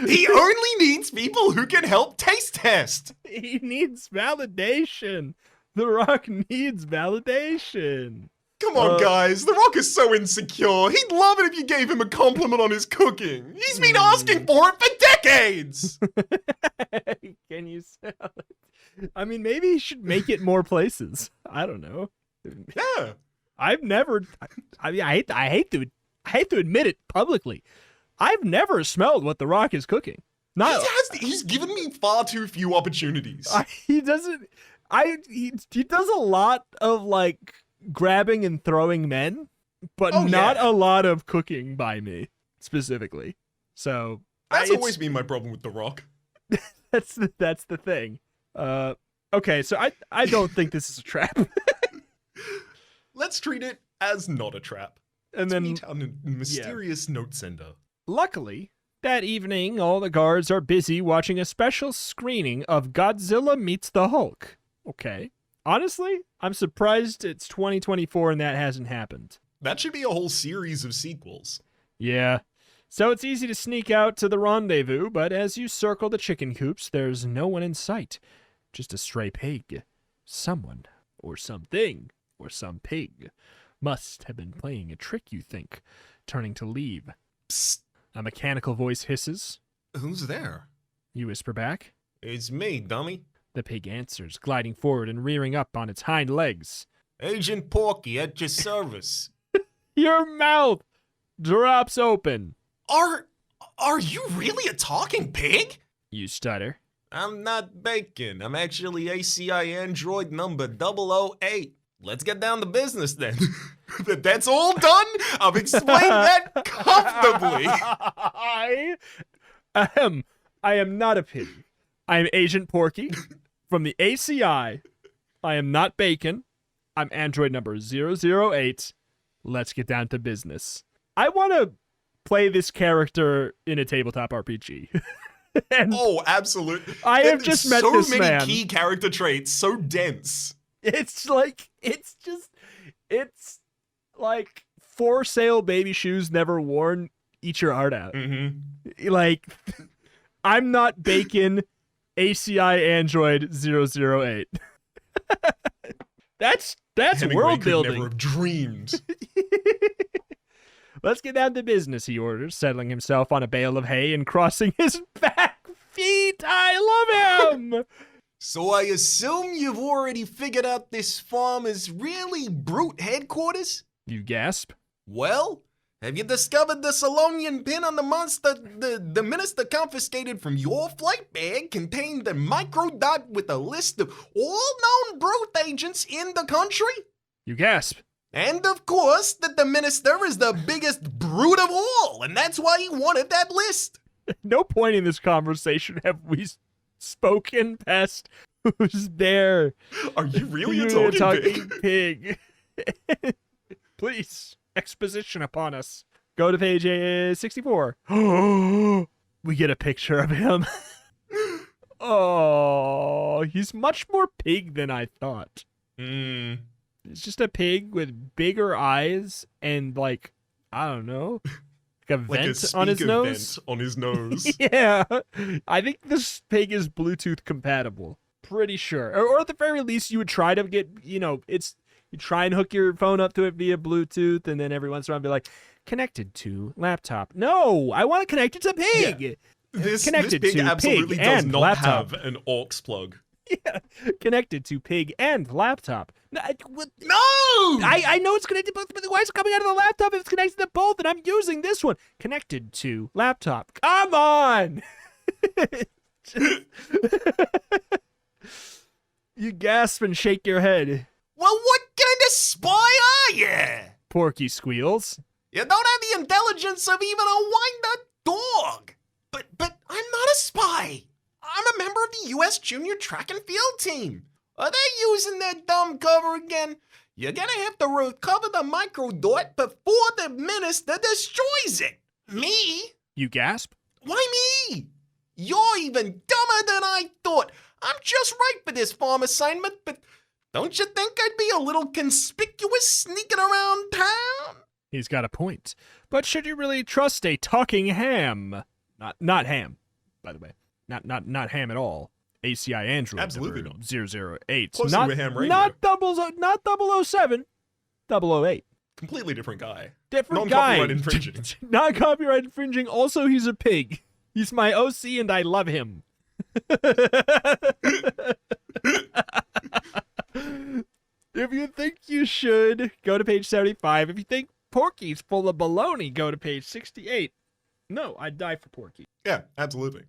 He only needs people who can help taste test. He needs validation. The Rock needs validation. Come on, guys. The Rock is so insecure. He'd love it if you gave him a compliment on his cooking. He's been asking for it for decades. Can you sell it? I mean, maybe he should make it more places. I don't know. Yeah. I've never. I mean, I hate to admit it publicly. I've never smelled what The Rock is cooking. Not. He's given me far too few opportunities. He doesn't. He does a lot of like grabbing and throwing men, but not a lot of cooking by me specifically. So that's always been my problem with The Rock. That's the thing. Okay, so I don't think this is a trap. Let's treat it as not a trap. And then meet a mysterious note sender. Luckily, that evening, all the guards are busy watching a special screening of Godzilla Meets the Hulk. Okay. Honestly, I'm surprised it's 2024 and that hasn't happened. That should be a whole series of sequels. Yeah. So it's easy to sneak out to the rendezvous, but as you circle the chicken coops, there's no one in sight. Just a stray pig. Someone, or something, or some pig must have been playing a trick, you think, turning to leave. Psst. A mechanical voice hisses. Who's there? You whisper back. It's me, dummy. The pig answers, gliding forward and rearing up on its hind legs. Agent Porky at your service. Your mouth drops open. Are you really a talking pig? You stutter. I'm not Bacon. I'm actually ACI Android number 008. Let's get down to business then. That's all done? I've explained that comfortably. I am not a pig. I am Agent Porky from the ACI. I am not Bacon. I'm Android number 008. Let's get down to business. I want to play this character in a tabletop RPG. And Oh, absolutely. I have just met this so man. many key character traits, so dense. it's like for sale baby shoes never worn. Eat your heart out. Mm-hmm. Like, I'm not Bacon. ACI Android 008. That's Hemingway world could building. never have dreamed. Let's get down to business, he orders, settling himself on a bale of hay and crossing his back feet. I love him! So I assume you've already figured out this farm is really Brute headquarters? You gasp. Well, have you discovered the Solonian pin on the monster the minister confiscated from your flight bag contained the microdot with a list of all known Brute agents in the country? You gasp. And of course, that the minister is the biggest brute of all, and that's why he wanted that list. No point in this conversation have we spoken past who's there. Are you really a You're talking pig. pig? Please, exposition upon us. Go to page 64. We get a picture of him. Oh, he's much more pig than I thought. Hmm. It's just a pig with bigger eyes and, like, I don't know, like a Like vent a on his speaker nose. vent on his nose. Yeah, I think this pig is Bluetooth compatible. Pretty sure, or at the very least, you would try to get, you try and hook your phone up to it via Bluetooth, and then every once in a while be like, connected to laptop. No, I want to connect it to pig. This Connected pig to absolutely pig does and not laptop. have an aux plug. Yeah, connected to pig and laptop. No, No! I know it's connected to both, but why is it coming out of the laptop if it's connected to both? And I'm using this one. Connected to laptop. Come on! You gasp and shake your head. Well, what kind of spy are you? Porky squeals. You don't have the intelligence of even a wind-up dog. But I'm not a spy. I'm a member of the U.S. Junior Track and Field Team. Are they using their dumb cover again? You're gonna have to recover the microdot before the minister destroys it. Me? You gasp. Why me? You're even dumber than I thought. I'm just right for this farm assignment, but don't you think I'd be a little conspicuous sneaking around town? He's got a point. But should you really trust a talking ham? Not ham, by the way. Not ham at all. ACI Android Absolutely number not. 008. Closer not, to a ham radio. not 007. 008. Completely different guy. Different guy. Non-copyright infringing. Not copyright infringing. Also, he's a pig. He's my OC and I love him. If you think you should, go to page 75. If you think Porky's full of baloney, go to page 68. No, I'd die for Porky. Yeah, absolutely.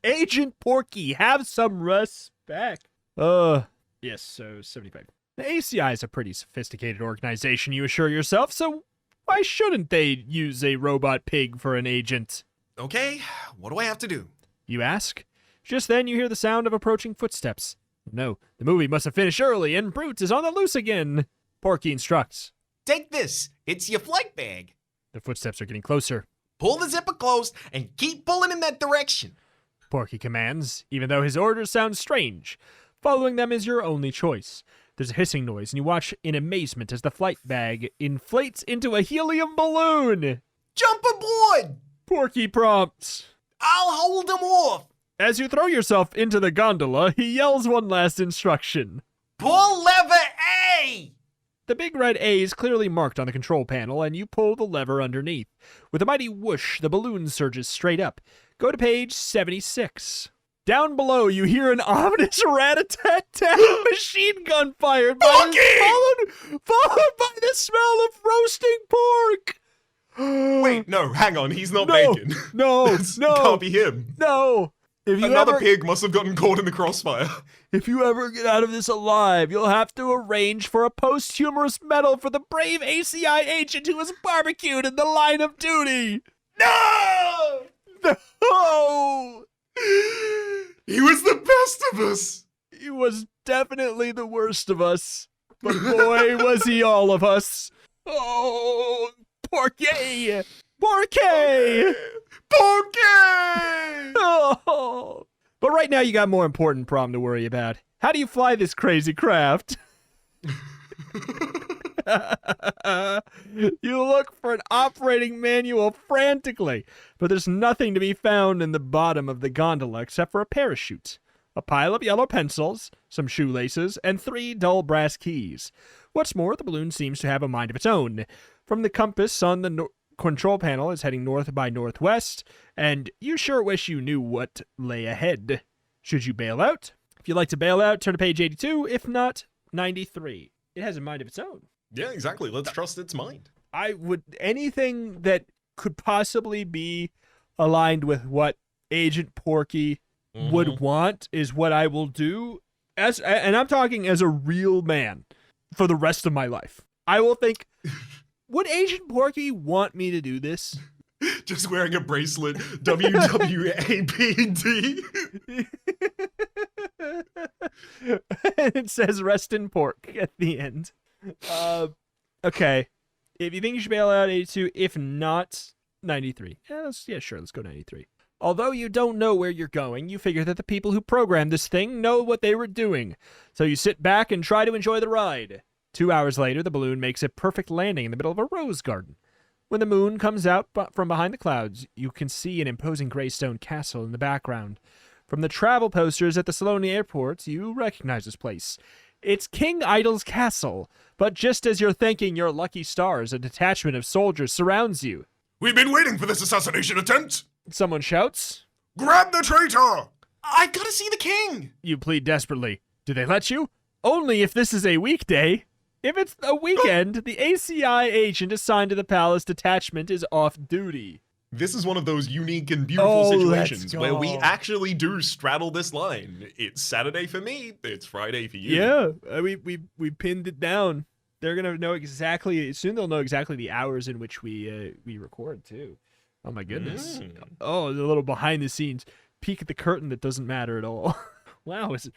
Agent Porky, have some respect. Yes, so 75. The ACI is a pretty sophisticated organization, you assure yourself, so why shouldn't they use a robot pig for an agent? Okay, what do I have to do? You ask. Just then you hear the sound of approaching footsteps. No, the movie must have finished early and Brute is on the loose again. Porky instructs. Take this. It's your flight bag. The footsteps are getting closer. Pull the zipper closed and keep pulling in that direction. Porky commands, even though his orders sound strange. Following them is your only choice. There's a hissing noise, and you watch in amazement as the flight bag inflates into a helium balloon. Jump aboard! Porky prompts. I'll hold him off. As you throw yourself into the gondola, he yells one last instruction. Pull lever A! The big red A is clearly marked on the control panel, and you pull the lever underneath. With a mighty whoosh, the balloon surges straight up. Go to page 76. Down below, you hear an ominous rat-a-tat-tat machine gun fired, followed by the smell of roasting pork. Wait, no, hang on. He's not No, bacon. no, This no. can't be him. No, If you Another ever, pig must have gotten caught in the crossfire. if you ever get out of this alive, you'll have to arrange for a posthumous medal for the brave ACI agent who was barbecued in the line of duty. No! No! He was the best of us. He was definitely the worst of us, but boy, was he all of us. Oh, Porky! Porky! Porky! Oh. But right now, you got more important problem to worry about. How do you fly this crazy craft? You look for an operating manual frantically, but there's nothing to be found in the bottom of the gondola except for a parachute, a pile of yellow pencils, some shoelaces, and 3 dull brass keys. What's more, the balloon seems to have a mind of its own. From the compass on the control panel is heading north by northwest, and you sure wish you knew what lay ahead. Should you bail out? If you'd like to bail out, turn to page 82. If not, 93. It has a mind of its own. Yeah, exactly. Let's trust its mind. I would anything that could possibly be aligned with what Agent Porky would want is what I will do, and I'm talking as a real man for the rest of my life. I will think, would Agent Porky want me to do this? Just wearing a bracelet, WWAPD. And it says rest in pork at the end. Okay. If you think you should bail out, 82. If not, 93. Yeah, sure, let's go 93. Although you don't know where you're going, you figure that the people who programmed this thing know what they were doing. So you sit back and try to enjoy the ride. 2 hours later, the balloon makes a perfect landing in the middle of a rose garden. When the moon comes out from behind the clouds, you can see an imposing gray stone castle in the background. From the travel posters at the Salonia airport, you recognize this place. It's King Idle's castle, but just as you're thanking your lucky stars, a detachment of soldiers surrounds you. We've been waiting for this assassination attempt. Someone shouts. Grab the traitor! I gotta see the king. You plead desperately. Do they let you? Only if this is a weekday. If it's a weekend, the ACI agent assigned to the palace detachment is off duty. This is one of those unique and beautiful situations let's where we go. actually do straddle this line. It's Saturday for me, it's Friday for you. Yeah, we pinned it down. They're gonna know exactly. Soon they'll know exactly the hours in which we record too. Oh my goodness. Oh, the little behind the scenes peek at the curtain that doesn't matter at all. Wow, is it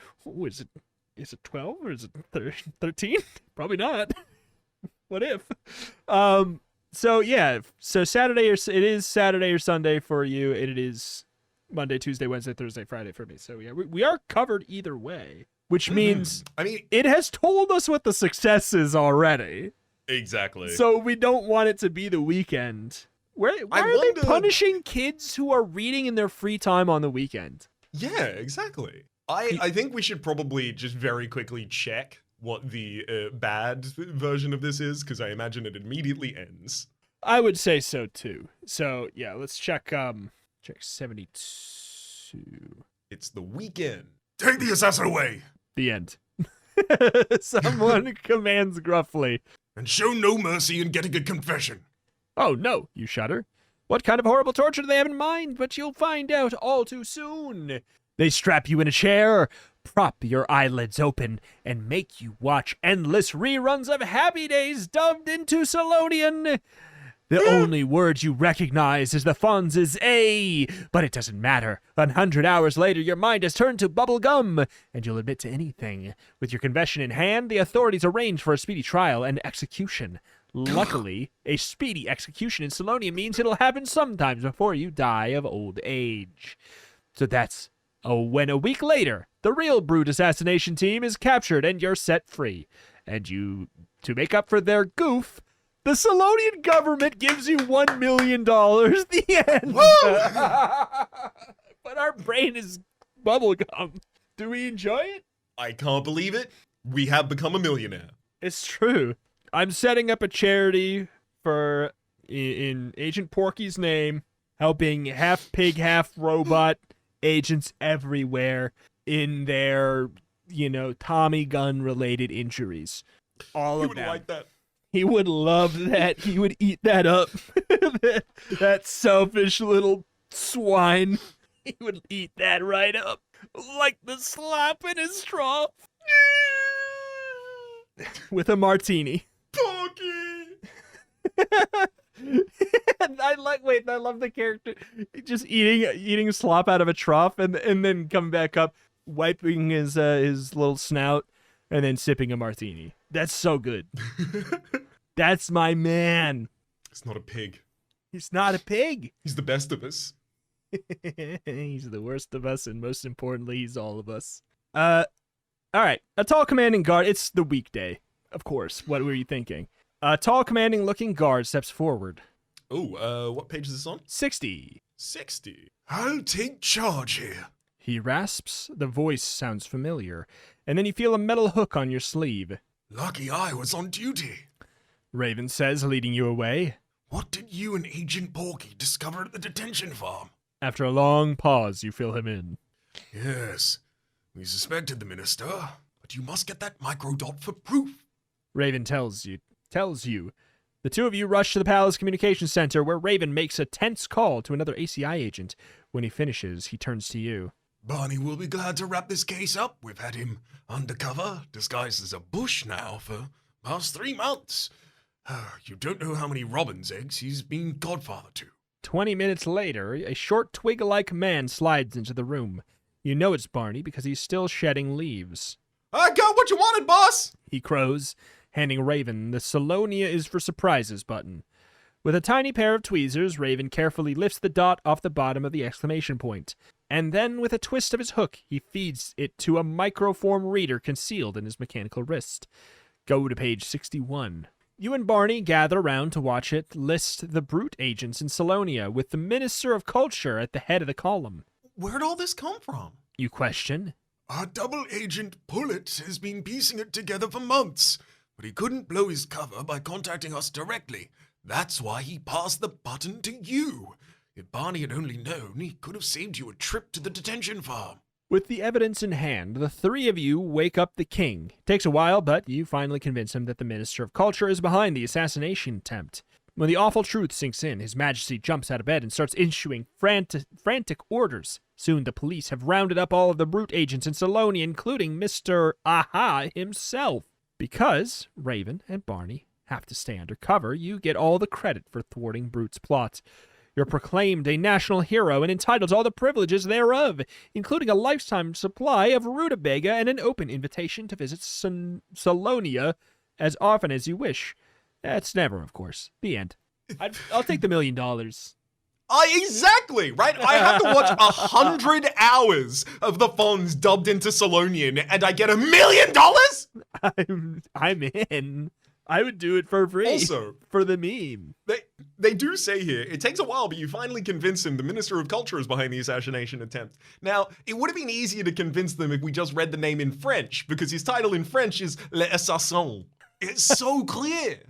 12 or is it 13? Probably not. What if? So yeah, so Saturday it is Saturday or Sunday for you, and it is Monday, Tuesday, Wednesday, Thursday, Friday for me. So yeah, we are covered either way, which means I mean, it has told us what the success is already. exactly. So we don't want it to be the weekend. Why are they wonder- punishing kids who are reading in their free time on the weekend? Yeah, exactly. I think we should probably just very quickly check what the bad version of this is, because I imagine it immediately ends. I would say so too. So yeah, let's check 72. It's the weekend. Take the assassin away The end. Someone commands gruffly. and show no mercy in getting a confession. Oh no, you shudder. What kind of horrible torture do they have in mind? But you'll find out all too soon. They strap you in a chair, prop your eyelids open, and make you watch endless reruns of Happy Days dubbed into Salonian. The only word you recognize is the Fonz's A, but it doesn't matter. 100 hours later, your mind has turned to bubble gum, and you'll admit to anything. With your confession in hand, the authorities arrange for a speedy trial and execution. Luckily, a speedy execution in Salonia means it'll happen sometimes before you die of old age. So that's when a week later, the real Brute assassination team is captured and you're set free. And to make up for their goof, the Salonian government gives you $1 million. The end. But our brain is bubblegum. Do we enjoy it? I can't believe it. We have become a millionaire. It's true. I'm setting up a charity for, in Agent Porky's name, helping half pig, half robot agents everywhere in their, Tommy gun related injuries. All You of would them. like that. He would love that. He would eat that up. that selfish little swine. He would eat that right up, like the slop in his straw, with a martini. Porky! I love the character just eating slop out of a trough and then coming back up, wiping his little snout, and then sipping a martini. That's so good. That's my man. It's not a pig. He's not a pig. He's the best of us. He's the worst of us, and most importantly, he's all of us. All right. A tall commanding guard. It's the weekday, of course. What were you thinking? A tall commanding looking guard steps forward. Oh, what page is this on? 60. 60. I'll take charge here. He rasps. The voice sounds familiar. And then you feel a metal hook on your sleeve. Lucky I was on duty. Raven says, leading you away. What did you and Agent Porky discover at the detention farm? After a long pause, you fill him in. Yes, we suspected the minister, but you must get that microdot for proof. Raven tells you. The two of you rush to the Palace Communications Center, where Raven makes a tense call to another ACI agent. When he finishes, he turns to you. Barney will be glad to wrap this case up. We've had him undercover, disguised as a bush now for past 3 months. You don't know how many robin's eggs he's been godfather to. 20 minutes later, a short twig-like man slides into the room. You know it's Barney because he's still shedding leaves. I got what you wanted, boss! He crows, handing Raven the Salonia is for surprises button. With a tiny pair of tweezers, Raven carefully lifts the dot off the bottom of the exclamation point. And then, with a twist of his hook, he feeds it to a microform reader concealed in his mechanical wrist. Go to page 61. You and Barney gather around to watch it list the brute agents in Salonia, with the Minister of Culture at the head of the column. Where'd all this come from? You question. Our double agent Pullet has been piecing it together for months, but he couldn't blow his cover by contacting us directly. That's why he passed the button to you. If Barney had only known, he could have saved you a trip to the detention farm. With the evidence in hand, the three of you wake up the king. It takes a while, but you finally convince him that the Minister of Culture is behind the assassination attempt. When the awful truth sinks in, His Majesty jumps out of bed and starts issuing frantic orders. Soon the police have rounded up all of the brute agents in Salonia, including Mr. Aha himself. Because Raven and Barney have to stay undercover, you get all the credit for thwarting Brute's plot. You're proclaimed a national hero and entitled to all the privileges thereof, including a lifetime supply of rutabaga and an open invitation to visit Salonia as often as you wish. That's never, of course. The end. I'll take the $1 million. Exactly, right? I have to watch 100 hours of the Fonz dubbed into Salonian, and I get $1 million? I'm in. I would do it for free. Also, for the meme. They do say here, it takes a while, but you finally convince him the Minister of Culture is behind the assassination attempt. Now, it would have been easier to convince them if we just read the name in French, because his title in French is L'Assassin. It's so clear.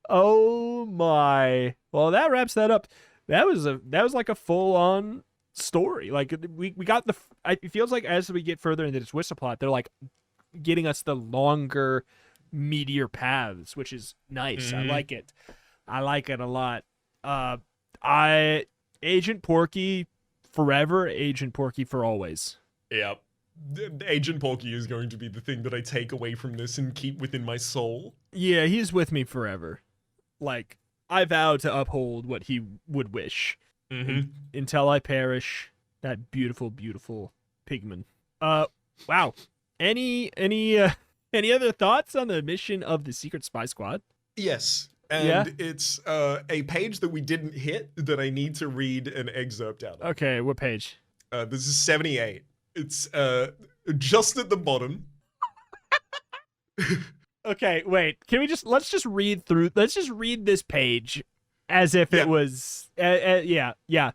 Oh my. Well, that wraps that up. That was like a full-on story. Like, we got it feels like as we get further into this Whistle plot, they're like getting us the longer, meatier paths, which is nice. Mm-hmm. I like it. I like it a lot. Agent Porky forever, Agent Porky for always. Yep. Agent Porky is going to be the thing that I take away from this and keep within my soul. Yeah, he's with me forever. Like, I vow to uphold what he would wish. Mm-hmm. Until I perish. That beautiful, beautiful pigman. Wow. Any other thoughts on the mission of the Secret Spy Squad? Yes. And it's a page that we didn't hit that I need to read an excerpt out of. Okay, what page? This is 78. It's just at the bottom. Okay, wait. Let's just read this page as if it was yeah.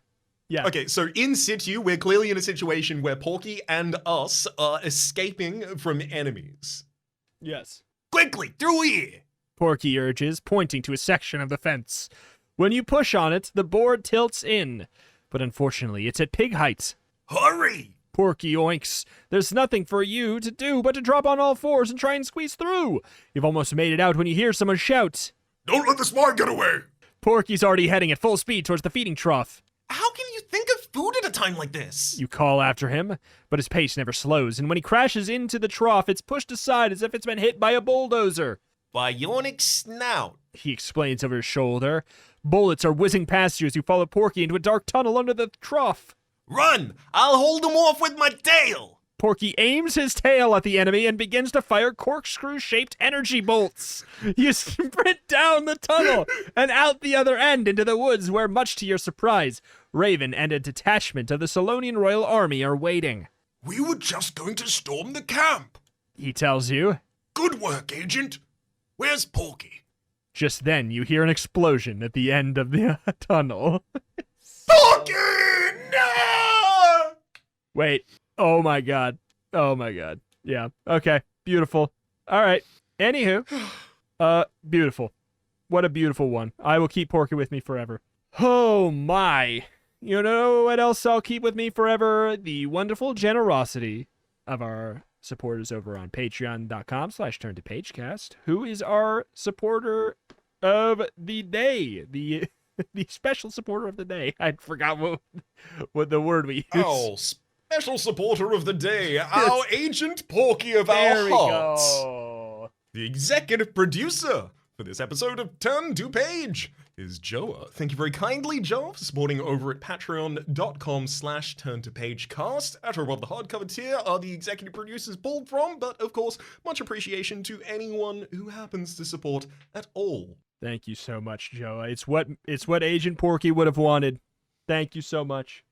Okay, so in situ, we're clearly in a situation where Porky and us are escaping from enemies. Yes. Quickly, through here! Porky urges, pointing to a section of the fence. When you push on it, the board tilts in. But unfortunately, it's at pig height. Hurry! Porky oinks. There's nothing for you to do but to drop on all fours and try and squeeze through. You've almost made it out when you hear someone shout. Don't let the spy get away! Porky's already heading at full speed towards the feeding trough. How can you think of food at a time like this? You call after him, but his pace never slows, and when he crashes into the trough, it's pushed aside as if it's been hit by a bulldozer. Bionic snout. He explains over his shoulder. Bullets are whizzing past you as you follow Porky into a dark tunnel under the trough. Run! I'll hold him off with my tail! Porky aims his tail at the enemy and begins to fire corkscrew-shaped energy bolts. You sprint down the tunnel and out the other end into the woods where, much to your surprise, Raven and a detachment of the Solonian Royal Army are waiting. We were just going to storm the camp. He tells you. Good work, Agent. Where's Porky? Just then, you hear an explosion at the end of the tunnel. Porky! No! Wait. Oh my god. Oh my god. Yeah. Okay. Beautiful. All right. Anywho. Beautiful. What a beautiful one. I will keep Porky with me forever. Oh my. You know what else I'll keep with me forever? The wonderful generosity of our supporters over on patreon.com/turntopagecast, who is our supporter of the day. The special supporter of the day. I forgot what the word we used. Oh, special supporter of the day, our Agent Porky of There our we hearts. go. The executive producer for this episode of Turn to Page is Joa. Thank you very kindly, Joa, for supporting over at patreon.com/turntopagecast. At or above the hardcover tier are the executive producers pulled from, but of course, much appreciation to anyone who happens to support at all. Thank you so much, Joa. It's what Agent Porky would have wanted. Thank you so much.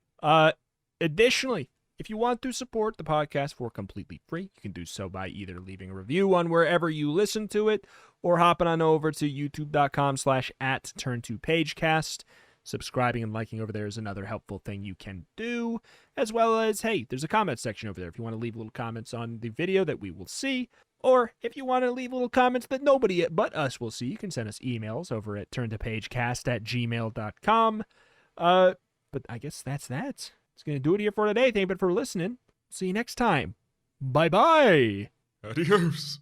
Additionally, if you want to support the podcast for completely free, you can do so by either leaving a review on wherever you listen to it or hopping on over to youtube.com/@turntopagecast. Subscribing and liking over there is another helpful thing you can do, as well as, hey, there's a comment section over there if you want to leave little comments on the video that we will see, or if you want to leave little comments that nobody but us will see, you can send us emails over at turntopagecast@gmail.com. But I guess that's that. It's going to do it here for today. Thank you for listening. See you next time. Bye-bye. Adios.